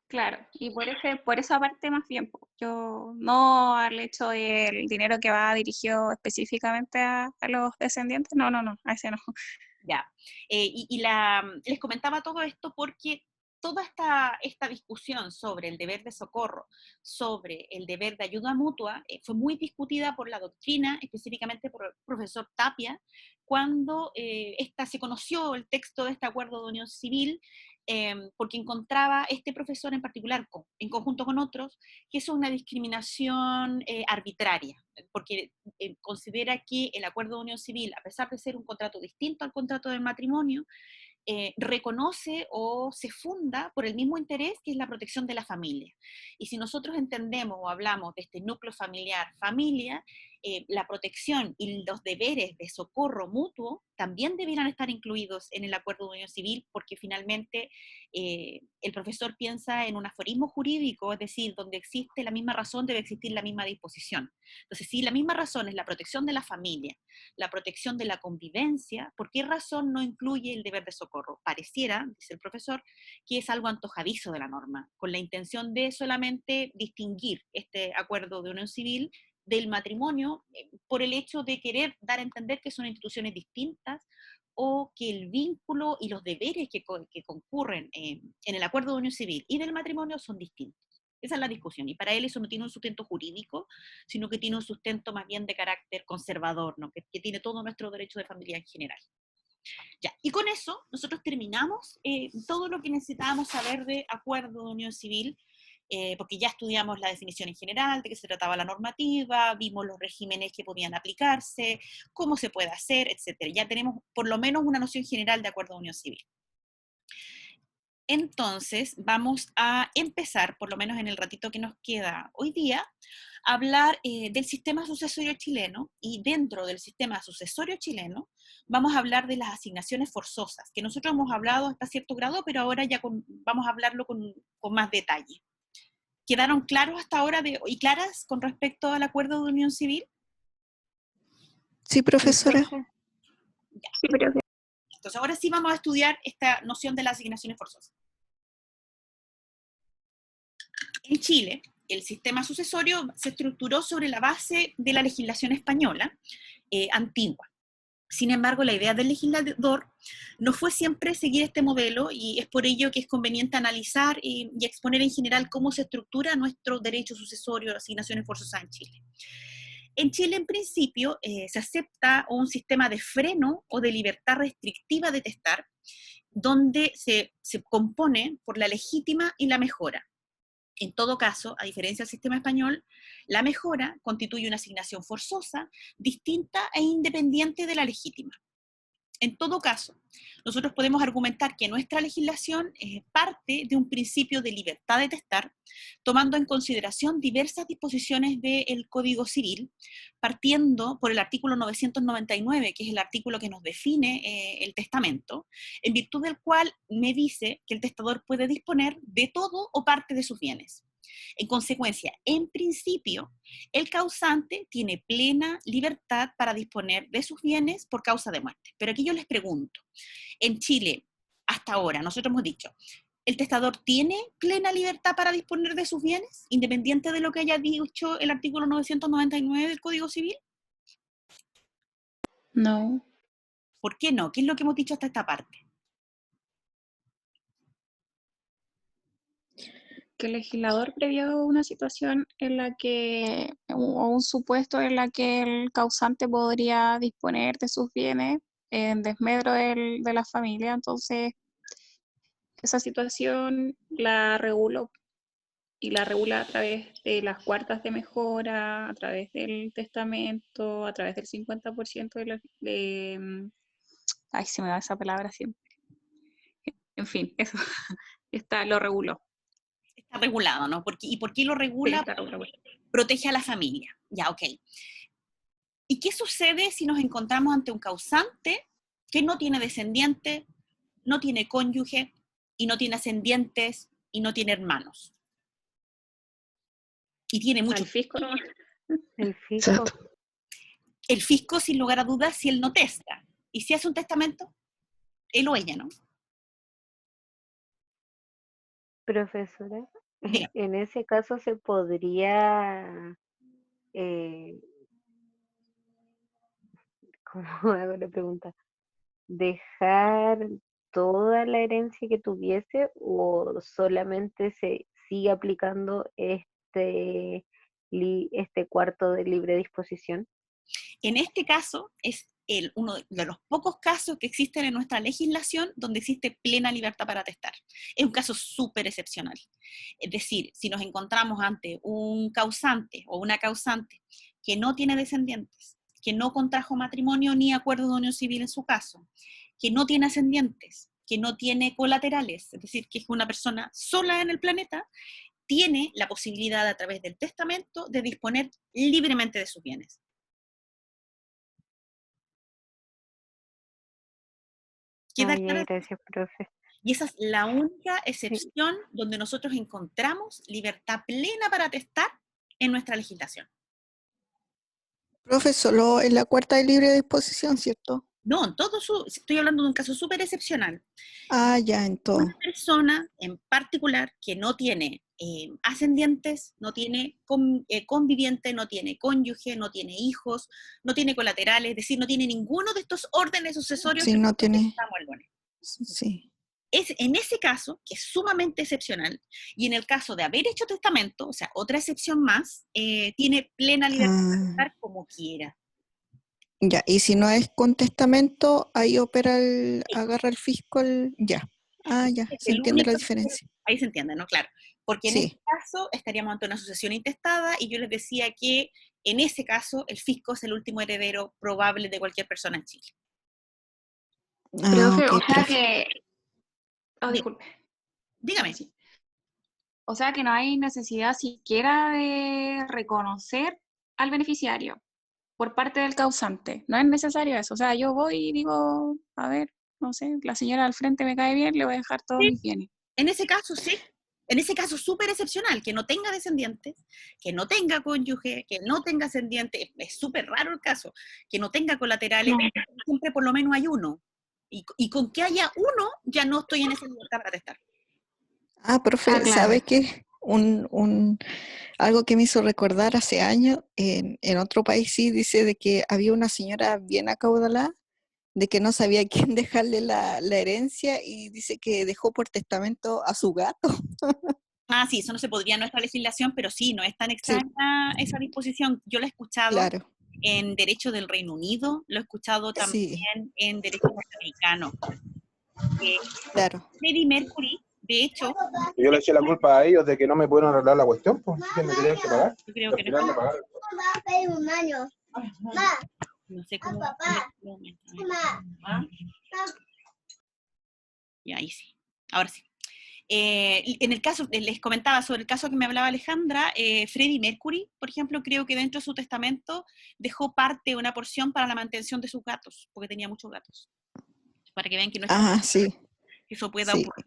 Claro, y por esa parte más bien, yo no al hecho del dinero que va dirigido específicamente a los descendientes, no, a ese no. Ya. Les comentaba todo esto porque toda esta discusión sobre el deber de socorro, sobre el deber de ayuda mutua, fue muy discutida por la doctrina, específicamente por el profesor Tapia, cuando se conoció el texto de este acuerdo de unión civil, porque encontraba este profesor en particular, en conjunto con otros, que es una discriminación arbitraria, porque considera que el acuerdo de unión civil, a pesar de ser un contrato distinto al contrato del matrimonio, reconoce o se funda por el mismo interés que es la protección de la familia. Y si nosotros entendemos o hablamos de este núcleo familiar, familia, la protección y los deberes de socorro mutuo también debieran estar incluidos en el acuerdo de unión civil, porque finalmente el profesor piensa en un aforismo jurídico, es decir, donde existe la misma razón debe existir la misma disposición. Entonces, si la misma razón es la protección de la familia, la protección de la convivencia, ¿por qué razón no incluye el deber de socorro? Pareciera, dice el profesor, que es algo antojadizo de la norma, con la intención de solamente distinguir este acuerdo de unión civil del matrimonio por el hecho de querer dar a entender que son instituciones distintas o que el vínculo y los deberes que concurren en el acuerdo de unión civil y del matrimonio son distintos. Esa es la discusión, y para él eso no tiene un sustento jurídico, sino que tiene un sustento más bien de carácter conservador, ¿no? que tiene todo nuestro derecho de familia en general. Ya, y con eso nosotros terminamos todo lo que necesitábamos saber de acuerdo de unión civil, porque ya estudiamos la definición en general, de qué se trataba la normativa, vimos los regímenes que podían aplicarse, cómo se puede hacer, etc. Ya tenemos por lo menos una noción general de acuerdo de unión civil. Entonces, vamos a empezar, por lo menos en el ratito que nos queda hoy día, a hablar del sistema sucesorio chileno, y dentro del sistema sucesorio chileno vamos a hablar de las asignaciones forzosas, que nosotros hemos hablado hasta cierto grado, pero ahora ya vamos a hablarlo con más detalle. ¿Quedaron claros hasta ahora y claras con respecto al acuerdo de unión civil? Sí, profesora. Ya. Sí, profe. Entonces, ahora sí vamos a estudiar esta noción de las asignaciones forzosas. En Chile, el sistema sucesorio se estructuró sobre la base de la legislación española antigua. Sin embargo, la idea del legislador no fue siempre seguir este modelo, y es por ello que es conveniente analizar y exponer en general cómo se estructura nuestro derecho sucesorio de asignaciones forzosas en Chile. En Chile, en principio, se acepta un sistema de freno o de libertad restrictiva de testar, donde se compone por la legítima y la mejora. En todo caso, a diferencia del sistema español, la mejora constituye una asignación forzosa, distinta e independiente de la legítima. En todo caso, nosotros podemos argumentar que nuestra legislación parte de un principio de libertad de testar, tomando en consideración diversas disposiciones del Código Civil, partiendo por el artículo 999, que es el artículo que nos define el testamento, en virtud del cual me dice que el testador puede disponer de todo o parte de sus bienes. En consecuencia, en principio, el causante tiene plena libertad para disponer de sus bienes por causa de muerte. Pero aquí yo les pregunto, en Chile, hasta ahora, nosotros hemos dicho, ¿el testador tiene plena libertad para disponer de sus bienes, independiente de lo que haya dicho el artículo 999 del Código Civil? No. ¿Por qué no? ¿Qué es lo que hemos dicho hasta esta parte? Que el legislador previó una situación en la que, o un supuesto en la que el causante podría disponer de sus bienes en desmedro de la familia. Entonces, esa situación la reguló, y la regula a través de las cuartas de mejora, a través del testamento, a través del 50% ay, se me va esa palabra siempre. En fin, eso lo reguló. Está regulado, ¿no? ¿Y por qué lo Sí, regula? está regulado. Protege a la familia. Ya, ok. ¿Y qué sucede si nos encontramos ante un causante que no tiene descendiente, no tiene cónyuge, y no tiene ascendientes, y no tiene hermanos? Y tiene mucho. Al fisco no. El fisco. Exacto. El fisco, sin lugar a dudas, si él no testa. ¿Y si hace un testamento? Él o ella, ¿no? Profesora, Diga. en ese caso se podría, ¿cómo hago la pregunta? ¿Dejar toda la herencia que tuviese o solamente se sigue aplicando este cuarto de libre disposición? En este caso, es uno de los pocos casos que existen en nuestra legislación donde existe plena libertad para testar. Es un caso súper excepcional. Es decir, si nos encontramos ante un causante o una causante que no tiene descendientes, que no contrajo matrimonio ni acuerdo de unión civil en su caso, que no tiene ascendientes, que no tiene colaterales, es decir, que es una persona sola en el planeta, tiene la posibilidad a través del testamento de disponer libremente de sus bienes. ¿Queda claro? Gracias, profe. Y esa es la única excepción donde nosotros encontramos libertad plena para testar en nuestra legislación. Profe, solo en la cuarta de libre disposición, ¿cierto? No, estoy hablando de un caso súper excepcional. Ah, ya, en todo. Una persona en particular que no tiene ascendientes, no tiene conviviente, no tiene cónyuge, no tiene hijos, no tiene colaterales, es decir, no tiene ninguno de estos órdenes sucesorios Sí, que no tiene. estamos el lunes. Sí. Es en ese caso, que es sumamente excepcional, y en el caso de haber hecho testamento, o sea, otra excepción más, tiene plena libertad de estar como quiera. Ya, y si no es con testamento, ahí agarra el fisco ya. Ah, ya, se El entiende la único, diferencia. ahí se entiende, ¿no? Claro. Porque en este Sí. caso estaríamos ante una sucesión intestada y yo les decía que en ese caso el fisco es el último heredero probable de cualquier persona en Chile. Ah, Profe, ok, o sea profe. que... Oh, Dí- disculpe. Dígame. Sí. O sea que no hay necesidad siquiera de reconocer al beneficiario por parte del causante. No es necesario eso. O sea, yo voy y digo, a ver, no sé, la señora al frente me cae bien, le voy a dejar todos Sí, mis bienes. en ese caso sí. En ese caso súper excepcional, que no tenga descendientes, que no tenga cónyuge, que no tenga ascendiente, es súper raro el caso, que no tenga colaterales, No. siempre por lo menos hay uno. Y con que haya uno, ya no estoy en esa libertad para testar. Ah, profe, Claro. ¿sabe qué? Algo que me hizo recordar hace años, en otro país sí dice de que había una señora bien acaudalada, de que no sabía a quién dejarle la herencia y dice que dejó por testamento a su gato. Ah, sí, eso no se podría en nuestra legislación, pero sí, no es tan Sí, extraña esa disposición. Yo lo he escuchado claro, en derecho del Reino Unido, lo he escuchado también sí, en derecho norteamericano. claro. Freddie Mercury, de hecho, Yo le eché la culpa a ellos de que no me pudieron arreglar la cuestión, pues que me tenían que pagar. yo creo Al que no, final me pagaron. no sé cómo. Y ahí sí, ahora sí. En el caso, les comentaba sobre el caso que me hablaba Alejandra, Freddie Mercury, por ejemplo, creo que dentro de su testamento dejó parte, una porción para la mantención de sus gatos, porque tenía muchos gatos, para que vean que no es tan Ah, sí, que eso pueda sí. ocurrir.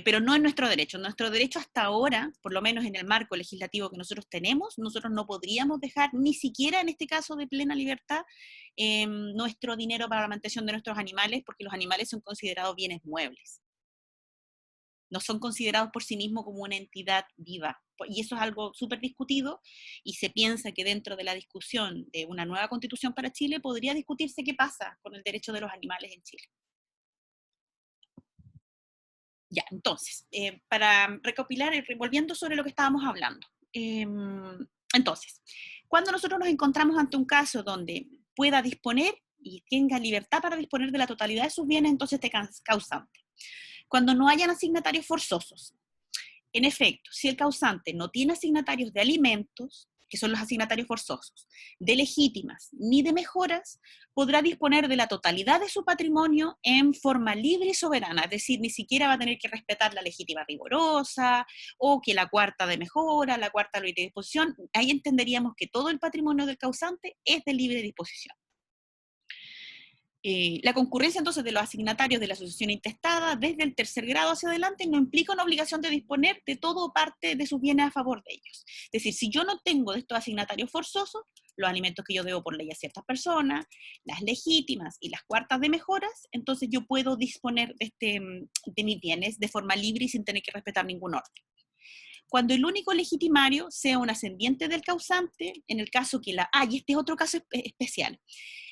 Pero no en nuestro derecho. Nuestro derecho hasta ahora, por lo menos en el marco legislativo que nosotros tenemos, nosotros no podríamos dejar ni siquiera en este caso de plena libertad nuestro dinero para la mantención de nuestros animales, porque los animales son considerados bienes muebles. No son considerados por sí mismos como una entidad viva. Y eso es algo súper discutido y se piensa que dentro de la discusión de una nueva constitución para Chile podría discutirse qué pasa con el derecho de los animales en Chile. Ya, entonces, para recopilar, volviendo sobre lo que estábamos hablando. Entonces, cuando nosotros nos encontramos ante un caso donde pueda disponer y tenga libertad para disponer de la totalidad de sus bienes, entonces este causante. Cuando no hayan asignatarios forzosos. En efecto, si el causante no tiene asignatarios de alimentos, que son los asignatarios forzosos, de legítimas ni de mejoras, podrá disponer de la totalidad de su patrimonio en forma libre y soberana, es decir, ni siquiera va a tener que respetar la legítima rigorosa, o que la cuarta de mejora, la cuarta de libre disposición. Ahí entenderíamos que todo el patrimonio del causante es de libre disposición. La concurrencia entonces de los asignatarios de la asociación intestada desde el tercer grado hacia adelante no implica una obligación de disponer de todo o parte de sus bienes a favor de ellos. Es decir, si yo no tengo de estos asignatarios forzosos, los alimentos que yo debo por ley a ciertas personas, las legítimas y las cuartas de mejoras, entonces yo puedo disponer de mis bienes de forma libre y sin tener que respetar ningún orden. Cuando el único legitimario sea un ascendiente del causante, en el caso que y este es otro caso especial,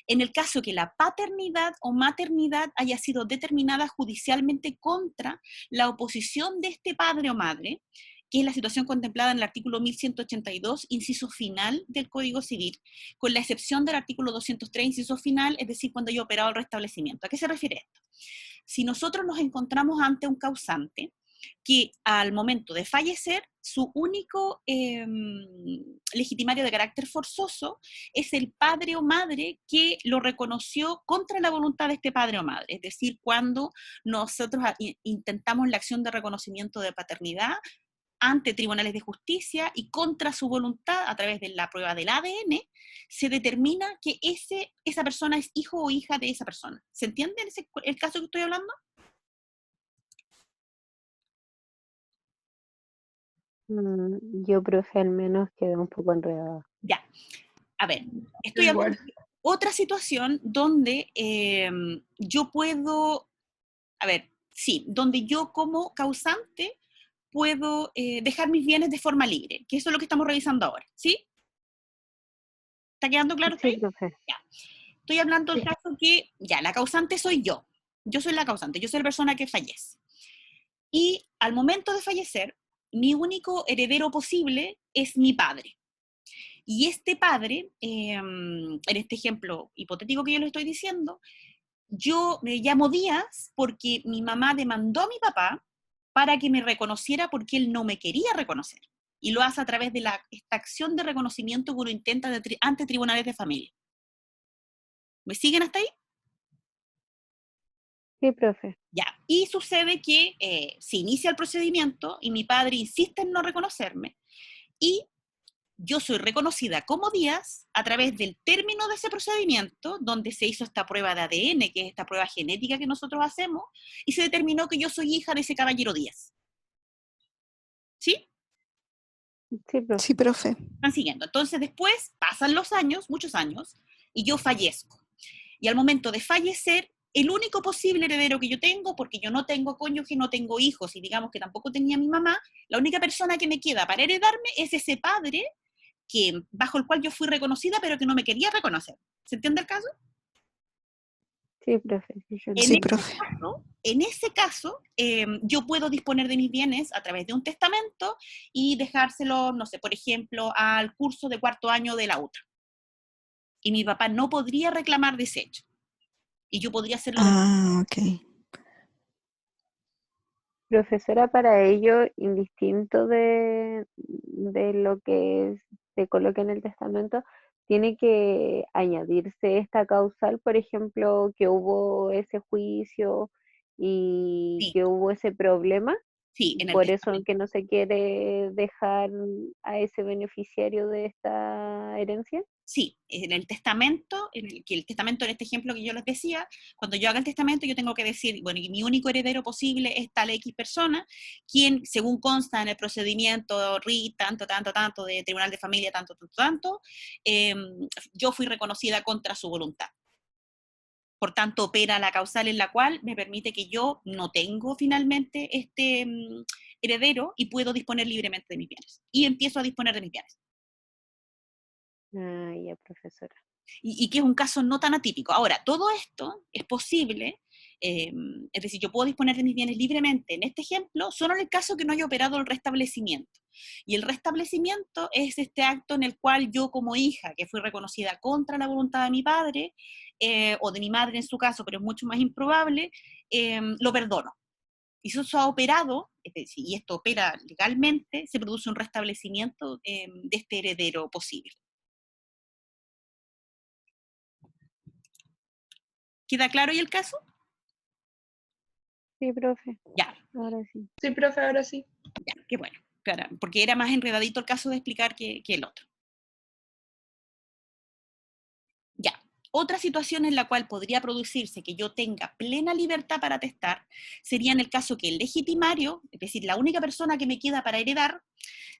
en el caso que la paternidad o maternidad haya sido determinada judicialmente contra la oposición de este padre o madre, que es la situación contemplada en el artículo 1182, inciso final del Código Civil, con la excepción del artículo 203, inciso final, es decir, cuando haya operado el restablecimiento. ¿A qué se refiere esto? Si nosotros nos encontramos ante un causante que al momento de fallecer, su único legitimario de carácter forzoso es el padre o madre que lo reconoció contra la voluntad de este padre o madre. Es decir, cuando nosotros intentamos la acción de reconocimiento de paternidad ante tribunales de justicia y contra su voluntad, a través de la prueba del ADN, se determina que esa persona es hijo o hija de esa persona. ¿Se entiende el caso que estoy hablando? Yo, profe, al menos quedé un poco enredada. Ya. A ver, estoy hablando de otra situación donde yo puedo, donde yo como causante puedo dejar mis bienes de forma libre, que eso es lo que estamos revisando ahora, ¿sí? ¿Está quedando claro? Sí, profe. Ya. Estoy hablando del caso que, la causante soy yo. Yo soy la causante, yo soy la persona que fallece. Y al momento de fallecer, mi único heredero posible es mi padre. Y este padre, en este ejemplo hipotético que yo le estoy diciendo, yo me llamo Díaz porque mi mamá demandó a mi papá para que me reconociera porque él no me quería reconocer. Y lo hace a través de esta acción de reconocimiento que uno intenta ante tribunales de familia. ¿Me siguen hasta ahí? Sí, profe. Ya. Y sucede que se inicia el procedimiento y mi padre insiste en no reconocerme. Y yo soy reconocida como Díaz a través del término de ese procedimiento, donde se hizo esta prueba de ADN, que es esta prueba genética que nosotros hacemos, y se determinó que yo soy hija de ese caballero Díaz. ¿Sí? Sí, profe. Sí, profe. Están siguiendo. Entonces después pasan los años, muchos años, y yo fallezco. Y al momento de fallecer, el único posible heredero que yo tengo, porque yo no tengo cónyuge, no tengo hijos, y digamos que tampoco tenía mi mamá, la única persona que me queda para heredarme es ese padre bajo el cual yo fui reconocida, pero que no me quería reconocer. ¿Se entiende el caso? Sí, profe. Sí, se En Sí, entiende. profe. ese caso, yo puedo disponer de mis bienes a través de un testamento y dejárselo, no sé, por ejemplo, al curso de 4º año de la UTA. Y mi papá no podría reclamar desecho. Y yo podría hacerlo de... Ah, ok. Profesora, para ello, indistinto de lo que se coloque en el testamento, tiene que añadirse esta causal, por ejemplo, que hubo ese juicio y Sí, que hubo ese problema, sí, en el por eso testamento. que no se quiere dejar a ese beneficiario de esta herencia. Sí, en el testamento, que el testamento en este ejemplo que yo les decía, cuando yo haga el testamento yo tengo que decir, bueno, y mi único heredero posible es tal X persona, quien, según consta en el procedimiento RIT, tanto, de Tribunal de Familia, tanto, yo fui reconocida contra su voluntad. Por tanto, opera la causal en la cual me permite que yo no tengo finalmente este heredero y puedo disponer libremente de mis bienes. Y empiezo a disponer de mis bienes. Ah, ya, profesora. Y que es un caso no tan atípico. Ahora, todo esto es posible, es decir, yo puedo disponer de mis bienes libremente, en este ejemplo, solo en el caso que no haya operado el restablecimiento. Y el restablecimiento es este acto en el cual yo como hija, que fui reconocida contra la voluntad de mi padre, o de mi madre en su caso, pero es mucho más improbable, lo perdono. Y si eso se ha operado, es decir, y esto opera legalmente, se produce un restablecimiento de este heredero posible. ¿Queda claro ahí el caso? Sí, profe. Ya, Ahora sí. Sí, profe, ahora sí. ya, qué bueno, claro, porque era más enredadito el caso de explicar que el otro. Ya, otra situación en la cual podría producirse que yo tenga plena libertad para testar sería en el caso que el legitimario, es decir, la única persona que me queda para heredar,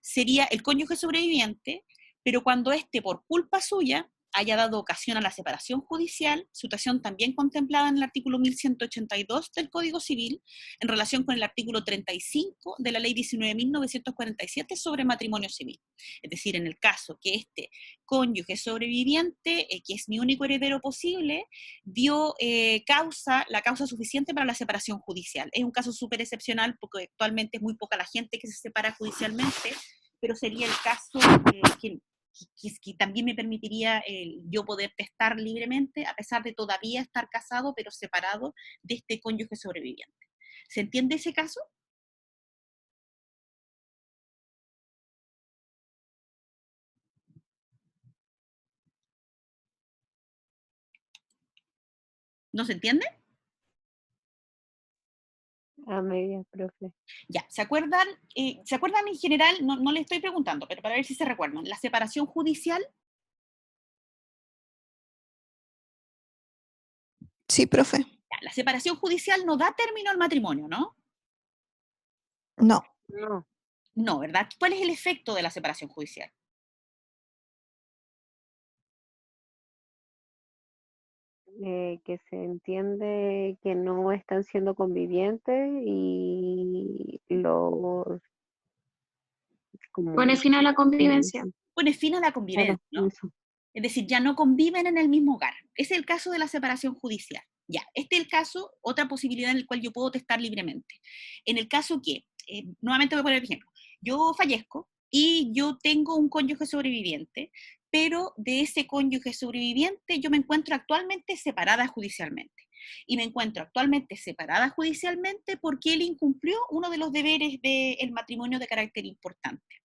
sería el cónyuge sobreviviente, pero cuando éste, por culpa suya, haya dado ocasión a la separación judicial, situación también contemplada en el artículo 1182 del Código Civil, en relación con el artículo 35 de la Ley 19.947 sobre matrimonio civil. Es decir, en el caso que este cónyuge sobreviviente, que es mi único heredero posible, dio la causa suficiente para la separación judicial. Es un caso súper excepcional porque actualmente es muy poca la gente que se separa judicialmente, pero sería el caso que también me permitiría yo poder testar libremente, a pesar de todavía estar casado, pero separado de este cónyuge sobreviviente. ¿Se entiende ese caso? ¿No se entiende? A medias, profe. Ya, ¿se acuerdan? ¿Se acuerdan en general? No le estoy preguntando, pero para ver si se recuerdan. La separación judicial, Sí, profe. ya, la separación judicial no da término al matrimonio, ¿no? No. No. No, ¿verdad? ¿Cuál es el efecto de la separación judicial? Que se entiende que no están siendo convivientes y los Pone como fin a la convivencia. Pone fin a la claro, convivencia, ¿no? eso. Es decir, ya no conviven en el mismo hogar. Ese es el caso de la separación judicial. Ya, este es el caso, otra posibilidad en el cual yo puedo testar libremente. En el caso que, nuevamente voy a poner el ejemplo, yo fallezco, y yo tengo un cónyuge sobreviviente, pero de ese cónyuge sobreviviente yo me encuentro actualmente separada judicialmente. Y me encuentro actualmente separada judicialmente porque él incumplió uno de los deberes del matrimonio de carácter importante.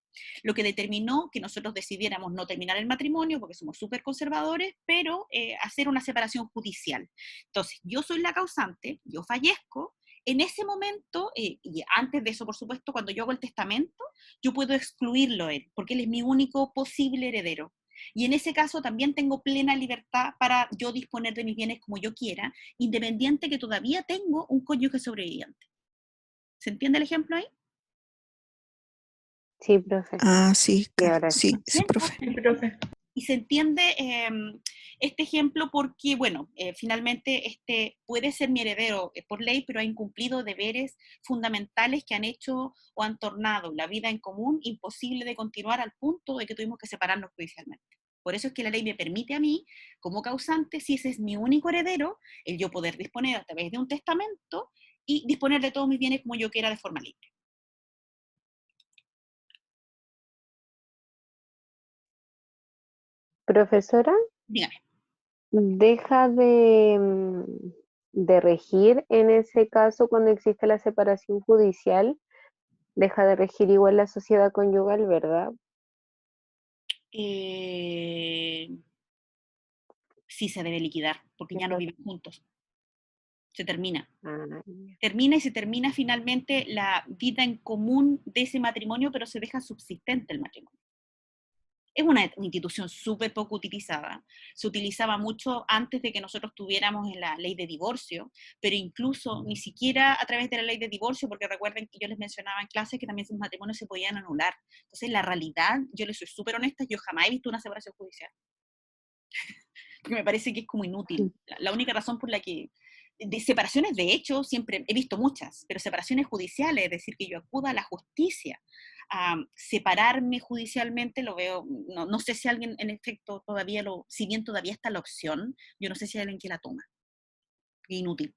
Lo que determinó que nosotros decidiéramos no terminar el matrimonio, porque somos súper conservadores, pero hacer una separación judicial. Entonces, yo soy la causante, yo fallezco, en ese momento, y antes de eso, por supuesto, cuando yo hago el testamento, yo puedo excluirlo él, porque él es mi único posible heredero. Y en ese caso también tengo plena libertad para yo disponer de mis bienes como yo quiera, independiente que todavía tengo un cónyuge sobreviviente. ¿Se entiende el ejemplo ahí? Sí, profe. Ah, sí, Y ahora sí. sí, sí, Bien, profe. Sí, profe. y se entiende este ejemplo porque, bueno, finalmente este puede ser mi heredero por ley, pero ha incumplido deberes fundamentales que han hecho o han tornado la vida en común imposible de continuar al punto de que tuvimos que separarnos judicialmente. Por eso es que la ley me permite a mí, como causante, si ese es mi único heredero, el yo poder disponer a través de un testamento y disponer de todos mis bienes como yo quiera de forma libre. Profesora, Dígame. deja de regir en ese caso cuando existe la separación judicial, deja de regir igual la sociedad conyugal, ¿verdad? Sí se debe liquidar, porque ya no viven juntos. Se termina. Ah, Termina y se termina finalmente la vida en común de ese matrimonio, pero se deja subsistente el matrimonio. Es una institución súper poco utilizada. Se utilizaba mucho antes de que nosotros tuviéramos la ley de divorcio, pero incluso ni siquiera a través de la ley de divorcio, porque recuerden que yo les mencionaba en clase que también esos matrimonios se podían anular. Entonces, la realidad, yo les soy súper honesta, yo jamás he visto una separación judicial. Porque me parece que es como inútil. La única razón por la que... De separaciones, de hecho, siempre he visto muchas, pero separaciones judiciales, es decir, que yo acuda a la justicia a separarme judicialmente, lo veo, no sé si alguien en efecto todavía si bien todavía está la opción, yo no sé si hay alguien que la toma. Es inútil.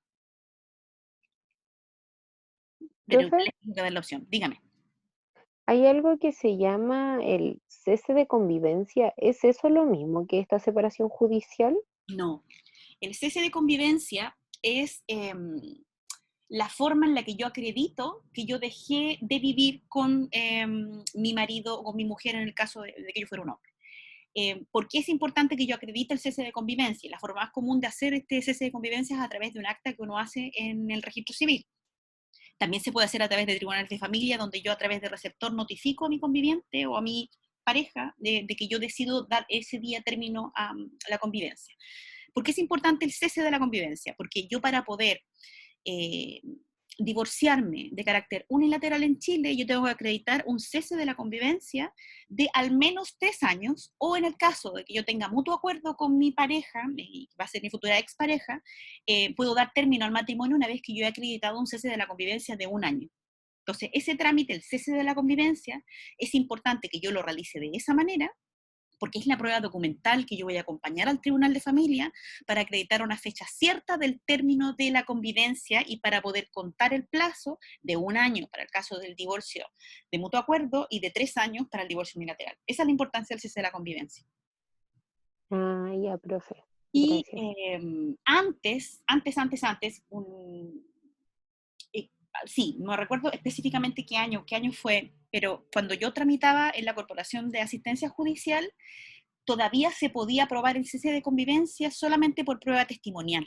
Pero igual profe, les tengo que dar la opción. Dígame. hay algo que se llama el cese de convivencia. ¿Es eso lo mismo que esta separación judicial? No. El cese de convivencia es la forma en la que yo acredito que yo dejé de vivir con mi marido o con mi mujer en el caso de que yo fuera un hombre. ¿Por qué es importante que yo acredite el cese de convivencia? La forma más común de hacer este cese de convivencia es a través de un acta que uno hace en el registro civil. También se puede hacer a través de tribunales de familia, donde yo a través de receptor notifico a mi conviviente o a mi pareja de que yo decido dar ese día término a la convivencia. ¿Por qué es importante el cese de la convivencia? Porque yo para poder divorciarme de carácter unilateral en Chile, yo tengo que acreditar un cese de la convivencia de al menos 3 años, o en el caso de que yo tenga mutuo acuerdo con mi pareja, y va a ser mi futura expareja, puedo dar término al matrimonio una vez que yo he acreditado un cese de la convivencia de 1 año. Entonces, ese trámite, el cese de la convivencia, es importante que yo lo realice de esa manera, porque es la prueba documental que yo voy a acompañar al Tribunal de Familia para acreditar una fecha cierta del término de la convivencia y para poder contar el plazo de 1 año para el caso del divorcio de mutuo acuerdo y de 3 años para el divorcio unilateral. Esa es la importancia del cese de la convivencia. Ah, ya, profe. Y Gracias. sí, no recuerdo específicamente qué año fue, pero cuando yo tramitaba en la Corporación de Asistencia Judicial, todavía se podía aprobar el cese de convivencia solamente por prueba testimonial.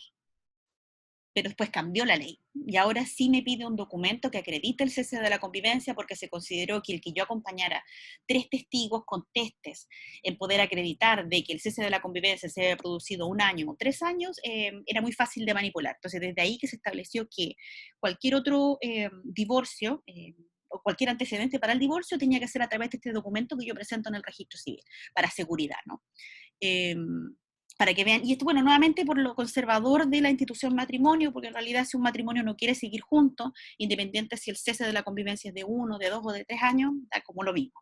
Pero después cambió la ley y ahora sí me pide un documento que acredite el cese de la convivencia porque se consideró que el que yo acompañara 3 testigos contestes en poder acreditar de que el cese de la convivencia se había producido 1 año o 3 años, era muy fácil de manipular. Entonces, desde ahí que se estableció que cualquier otro divorcio o cualquier antecedente para el divorcio tenía que ser a través de este documento que yo presento en el registro civil, para seguridad, ¿no? Para que vean, y esto, bueno, nuevamente por lo conservador de la institución matrimonio, porque en realidad si un matrimonio no quiere seguir juntos, independiente si el cese de la convivencia es de 1, de 2 o de 3 años, da como lo mismo.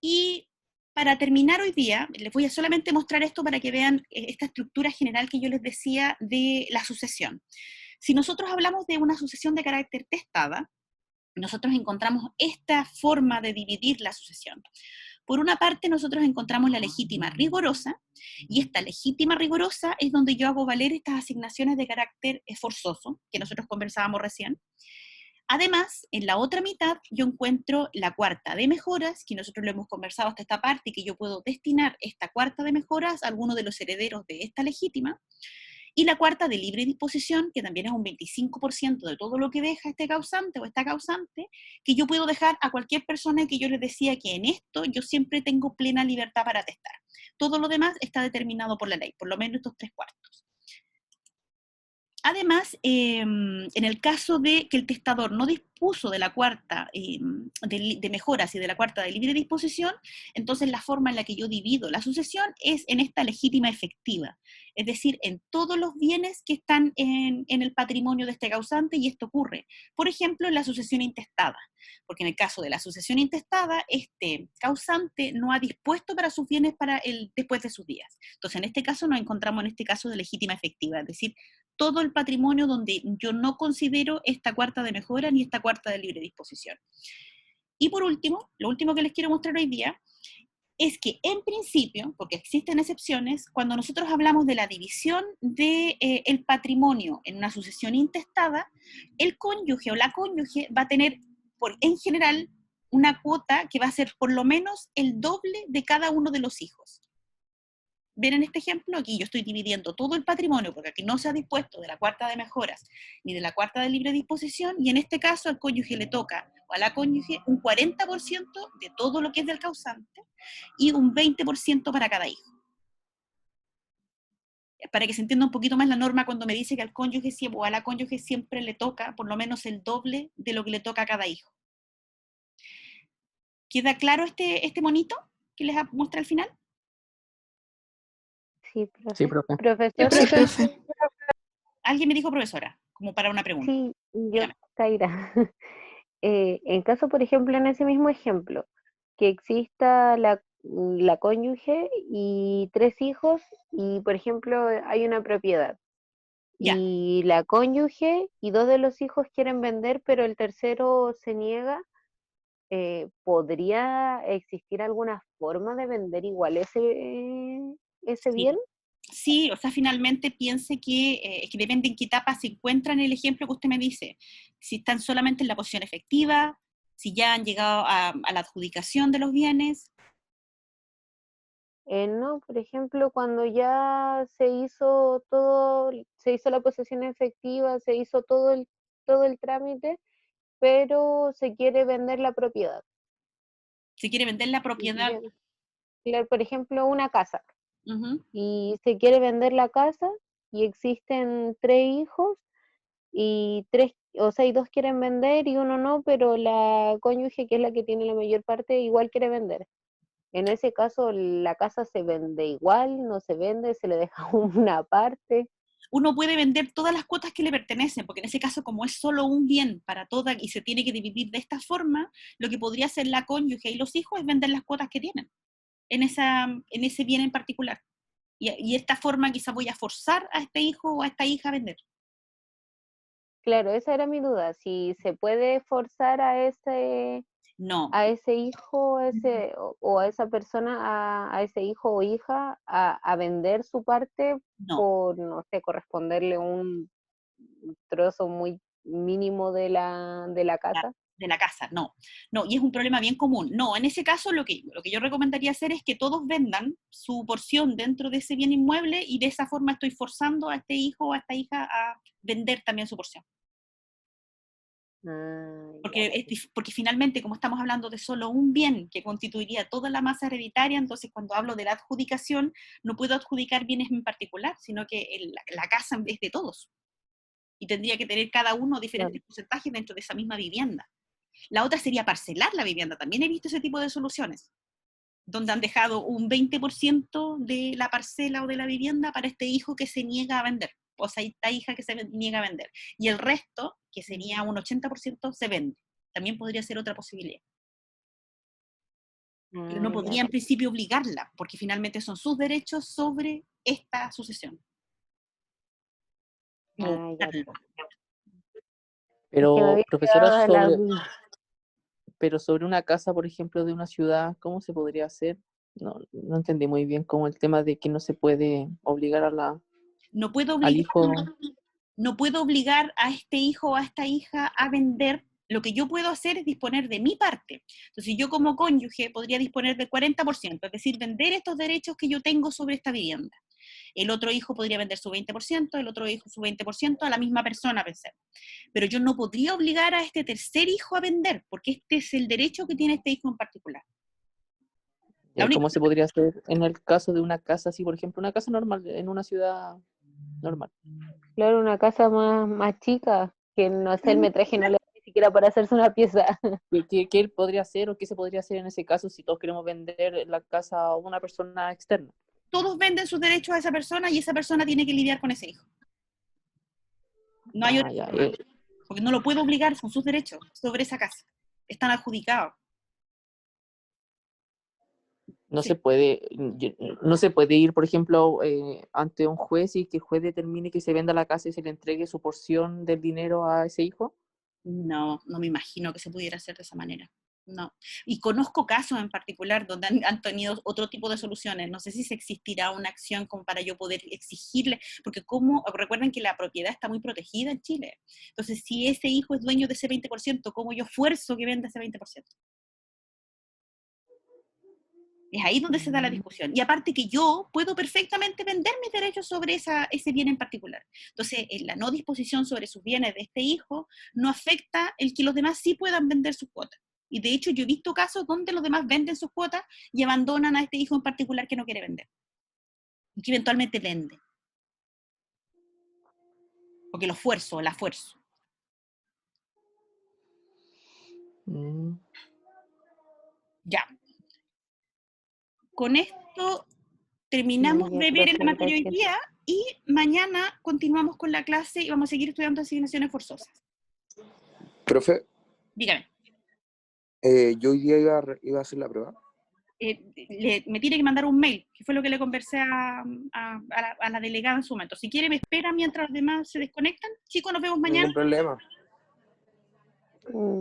Y para terminar hoy día, les voy a solamente mostrar esto para que vean esta estructura general que yo les decía de la sucesión. Si nosotros hablamos de una sucesión de carácter testada, nosotros encontramos esta forma de dividir la sucesión. Por una parte, nosotros encontramos la legítima rigorosa, y esta legítima rigorosa es donde yo hago valer estas asignaciones de carácter forzoso, que nosotros conversábamos recién. Además, en la otra mitad, yo encuentro la cuarta de mejoras, que nosotros lo hemos conversado hasta esta parte, y que yo puedo destinar esta cuarta de mejoras a alguno de los herederos de esta legítima, y la cuarta de libre disposición, que también es un 25% de todo lo que deja este causante o esta causante, que yo puedo dejar a cualquier persona, que yo les decía que en esto yo siempre tengo plena libertad para testar. Todo lo demás está determinado por la ley, por lo menos estos 3/4. Además, en el caso de que el testador no dispuso de la cuarta de mejoras y de la cuarta de libre disposición, entonces la forma en la que yo divido la sucesión es en esta legítima efectiva, es decir, en todos los bienes que están en el patrimonio de este causante, y esto ocurre, por ejemplo, en la sucesión intestada, porque en el caso de la sucesión intestada, este causante no ha dispuesto para sus bienes después de sus días. Entonces, en este caso nos encontramos en este caso de legítima efectiva, es decir, todo el patrimonio donde yo no considero esta cuarta de mejora ni esta cuarta de libre disposición. Y por último, lo último que les quiero mostrar hoy día es que en principio, porque existen excepciones, cuando nosotros hablamos de la división del patrimonio en una sucesión intestada, el cónyuge o la cónyuge va a tener, en general, una cuota que va a ser por lo menos el doble de cada uno de los hijos. Ven en este ejemplo, aquí yo estoy dividiendo todo el patrimonio, porque aquí no se ha dispuesto de la cuarta de mejoras, ni de la cuarta de libre disposición, y en este caso al cónyuge le toca, o a la cónyuge, un 40% de todo lo que es del causante, y un 20% para cada hijo. Para que se entienda un poquito más la norma cuando me dice que al cónyuge o a la cónyuge siempre le toca por lo menos el doble de lo que le toca a cada hijo. ¿Queda claro este monito que les muestra al final? Sí, profe. Sí, profe. Profesora, Sí, profe. Alguien me dijo profesora, como para una pregunta. sí, yo, Dígame. Zaira. En caso, por ejemplo, en ese mismo ejemplo, que exista la cónyuge y 3 hijos, y por ejemplo hay una propiedad, Ya. y la cónyuge y 2 de los hijos quieren vender, pero el tercero se niega, ¿podría existir alguna forma de vender igual ese Sí. bien? Sí, o sea, finalmente piense que depende en qué etapa se encuentran el ejemplo que usted me dice. Si están solamente en la posición efectiva, si ya han llegado a la adjudicación de los bienes. No, por ejemplo, cuando ya se hizo todo, se hizo la posesión efectiva, se hizo todo el trámite, pero se quiere vender la propiedad. Si quiere vender la Y propiedad. por ejemplo, una casa, Ujú. y se quiere vender la casa, y existen 3 hijos, y 3, o sea, y 2 quieren vender y uno no, pero la cónyuge, que es la que tiene la mayor parte, igual quiere vender. En ese caso, ¿la casa se vende igual, no se vende, se le deja una parte? Uno puede vender todas las cuotas que le pertenecen, porque en ese caso, como es solo un bien para toda y se tiene que dividir de esta forma, lo que podría hacer la cónyuge y los hijos es vender las cuotas que tienen en ese bien en particular. Y esta forma quizá voy a forzar a este hijo o a esta hija a vender. Claro, esa era mi duda, si se puede forzar No, a ese hijo o a esa persona, a ese hijo o hija, a vender su parte no. por, no sé, corresponderle un trozo muy mínimo de la casa. De la casa, no. No, y es un problema bien común. No, en ese caso lo que yo recomendaría hacer es que todos vendan su porción dentro de ese bien inmueble, y de esa forma estoy forzando a este hijo o a esta hija a vender también su porción. Ah, Porque, porque finalmente, como estamos hablando de solo un bien que constituiría toda la masa hereditaria, entonces cuando hablo de la adjudicación, no puedo adjudicar bienes en particular, sino que la casa es de todos. Y tendría que tener cada uno diferentes porcentajes dentro de esa misma vivienda. La otra sería parcelar la vivienda. También he visto ese tipo de soluciones, donde han dejado un 20% de la parcela o de la vivienda para este hijo que se niega a vender, o sea, esta hija que se niega a vender. Y el resto, que sería un 80%, se vende. También podría ser otra posibilidad. Pero no podría en principio obligarla, porque finalmente son sus derechos sobre esta sucesión. Pero, había profesora, quedado la duda. pero sobre una casa, por ejemplo, de una ciudad, ¿cómo se podría hacer? No entendí muy bien como el tema de que no se puede obligar No puedo al obligar, hijo. no puedo obligar a este hijo o a esta hija a vender. Lo que yo puedo hacer es disponer de mi parte. Entonces yo como cónyuge podría disponer del 40%, es decir, vender estos derechos que yo tengo sobre esta vivienda. El otro hijo podría vender su 20%, el otro hijo su 20%, a la misma persona, pensar. Pero yo no podría obligar a este tercer hijo a vender, porque este es el derecho que tiene este hijo en particular. La única ¿Cómo se podría hacer en el caso de una casa así, por ejemplo, una casa normal, en una ciudad normal? Claro, una casa más chica, que no sé, el metraje no le da ni siquiera para hacerse una pieza. ¿Qué él podría hacer o qué se podría hacer en ese caso si todos queremos vender la casa a una persona externa? Todos venden sus derechos a esa persona y esa persona tiene que lidiar con ese hijo. No hay otra Ya, forma, porque no lo puedo obligar, son sus derechos sobre esa casa. Están adjudicados. no Sí. se puede, no se puede ir, por ejemplo, ante un juez y que el juez determine que se venda la casa y se le entregue su porción del dinero a ese hijo. No me imagino que se pudiera hacer de esa manera. No. Y conozco casos en particular donde han tenido otro tipo de soluciones. No sé si se existirá una acción como para yo poder exigirle, porque recuerden que la propiedad está muy protegida en Chile. Entonces, si ese hijo es dueño de ese 20%, ¿cómo yo fuerzo que venda ese 20%? Es ahí donde se da la discusión. Y aparte que yo puedo perfectamente vender mis derechos sobre ese bien en particular. Entonces, la no disposición sobre sus bienes de este hijo no afecta el que los demás sí puedan vender sus cuotas. Y de hecho yo he visto casos donde los demás venden sus cuotas y abandonan a este hijo en particular que no quiere vender. Y que eventualmente vende. Porque la fuerzo. Ya. Con esto terminamos Ya, de ver profe, la materia hoy gracias. día y mañana continuamos con la clase y vamos a seguir estudiando asignaciones forzosas. Profe, Dígame. yo hoy día iba a hacer la prueba. Me tiene que mandar un mail, que fue lo que le conversé a la delegada en su momento. Si quiere, me espera mientras los demás se desconectan. Chicos, nos vemos mañana. Ningún problema.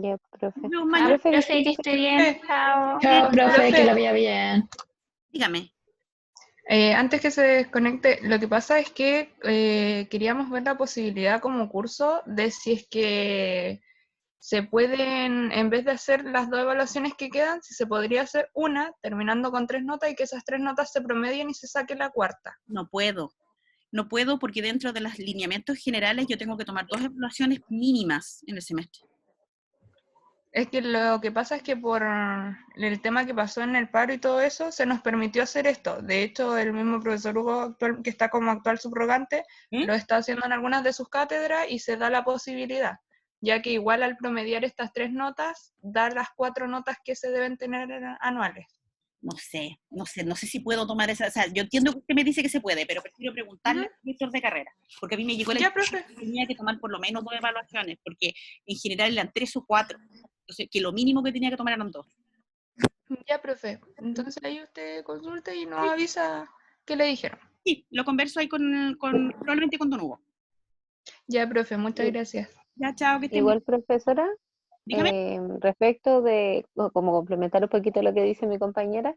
Ya, profe. Nos vemos Chao, mañana. Profe, profe, que disculpe, esté bien. Chao. Chao, Profe, que lo profe. vaya bien. Dígame. Antes que se desconecte, lo que pasa es que queríamos ver la posibilidad como curso de si es que se pueden, en vez de hacer las 2 evaluaciones que quedan, si se podría hacer una, terminando con 3 notas y que esas 3 notas se promedien y se saque la cuarta. No puedo porque dentro de los lineamientos generales yo tengo que tomar 2 evaluaciones mínimas en el semestre. Es que lo que pasa es que por el tema que pasó en el paro y todo eso, se nos permitió hacer esto. De hecho, el mismo profesor Hugo, actual, que está como actual subrogante, lo está haciendo en algunas de sus cátedras y se da la posibilidad, ya que igual al promediar estas 3 notas, dar las 4 notas que se deben tener anuales. No sé si puedo tomar esa, o sea, yo entiendo que usted me dice que se puede, pero prefiero preguntarle al director de carrera, porque a mí me llegó la información que tenía que tomar por lo menos 2 evaluaciones, porque en general eran 3 o 4, entonces que lo mínimo que tenía que tomar eran 2. Ya, profe, entonces ahí usted consulta y nos avisa qué le dijeron. Sí, lo converso ahí probablemente con Don Hugo. Ya, profe, muchas gracias. Ya, chao, que estén igual, bien. profesora, Dígame. respecto de, como complementar un poquito lo que dice mi compañera,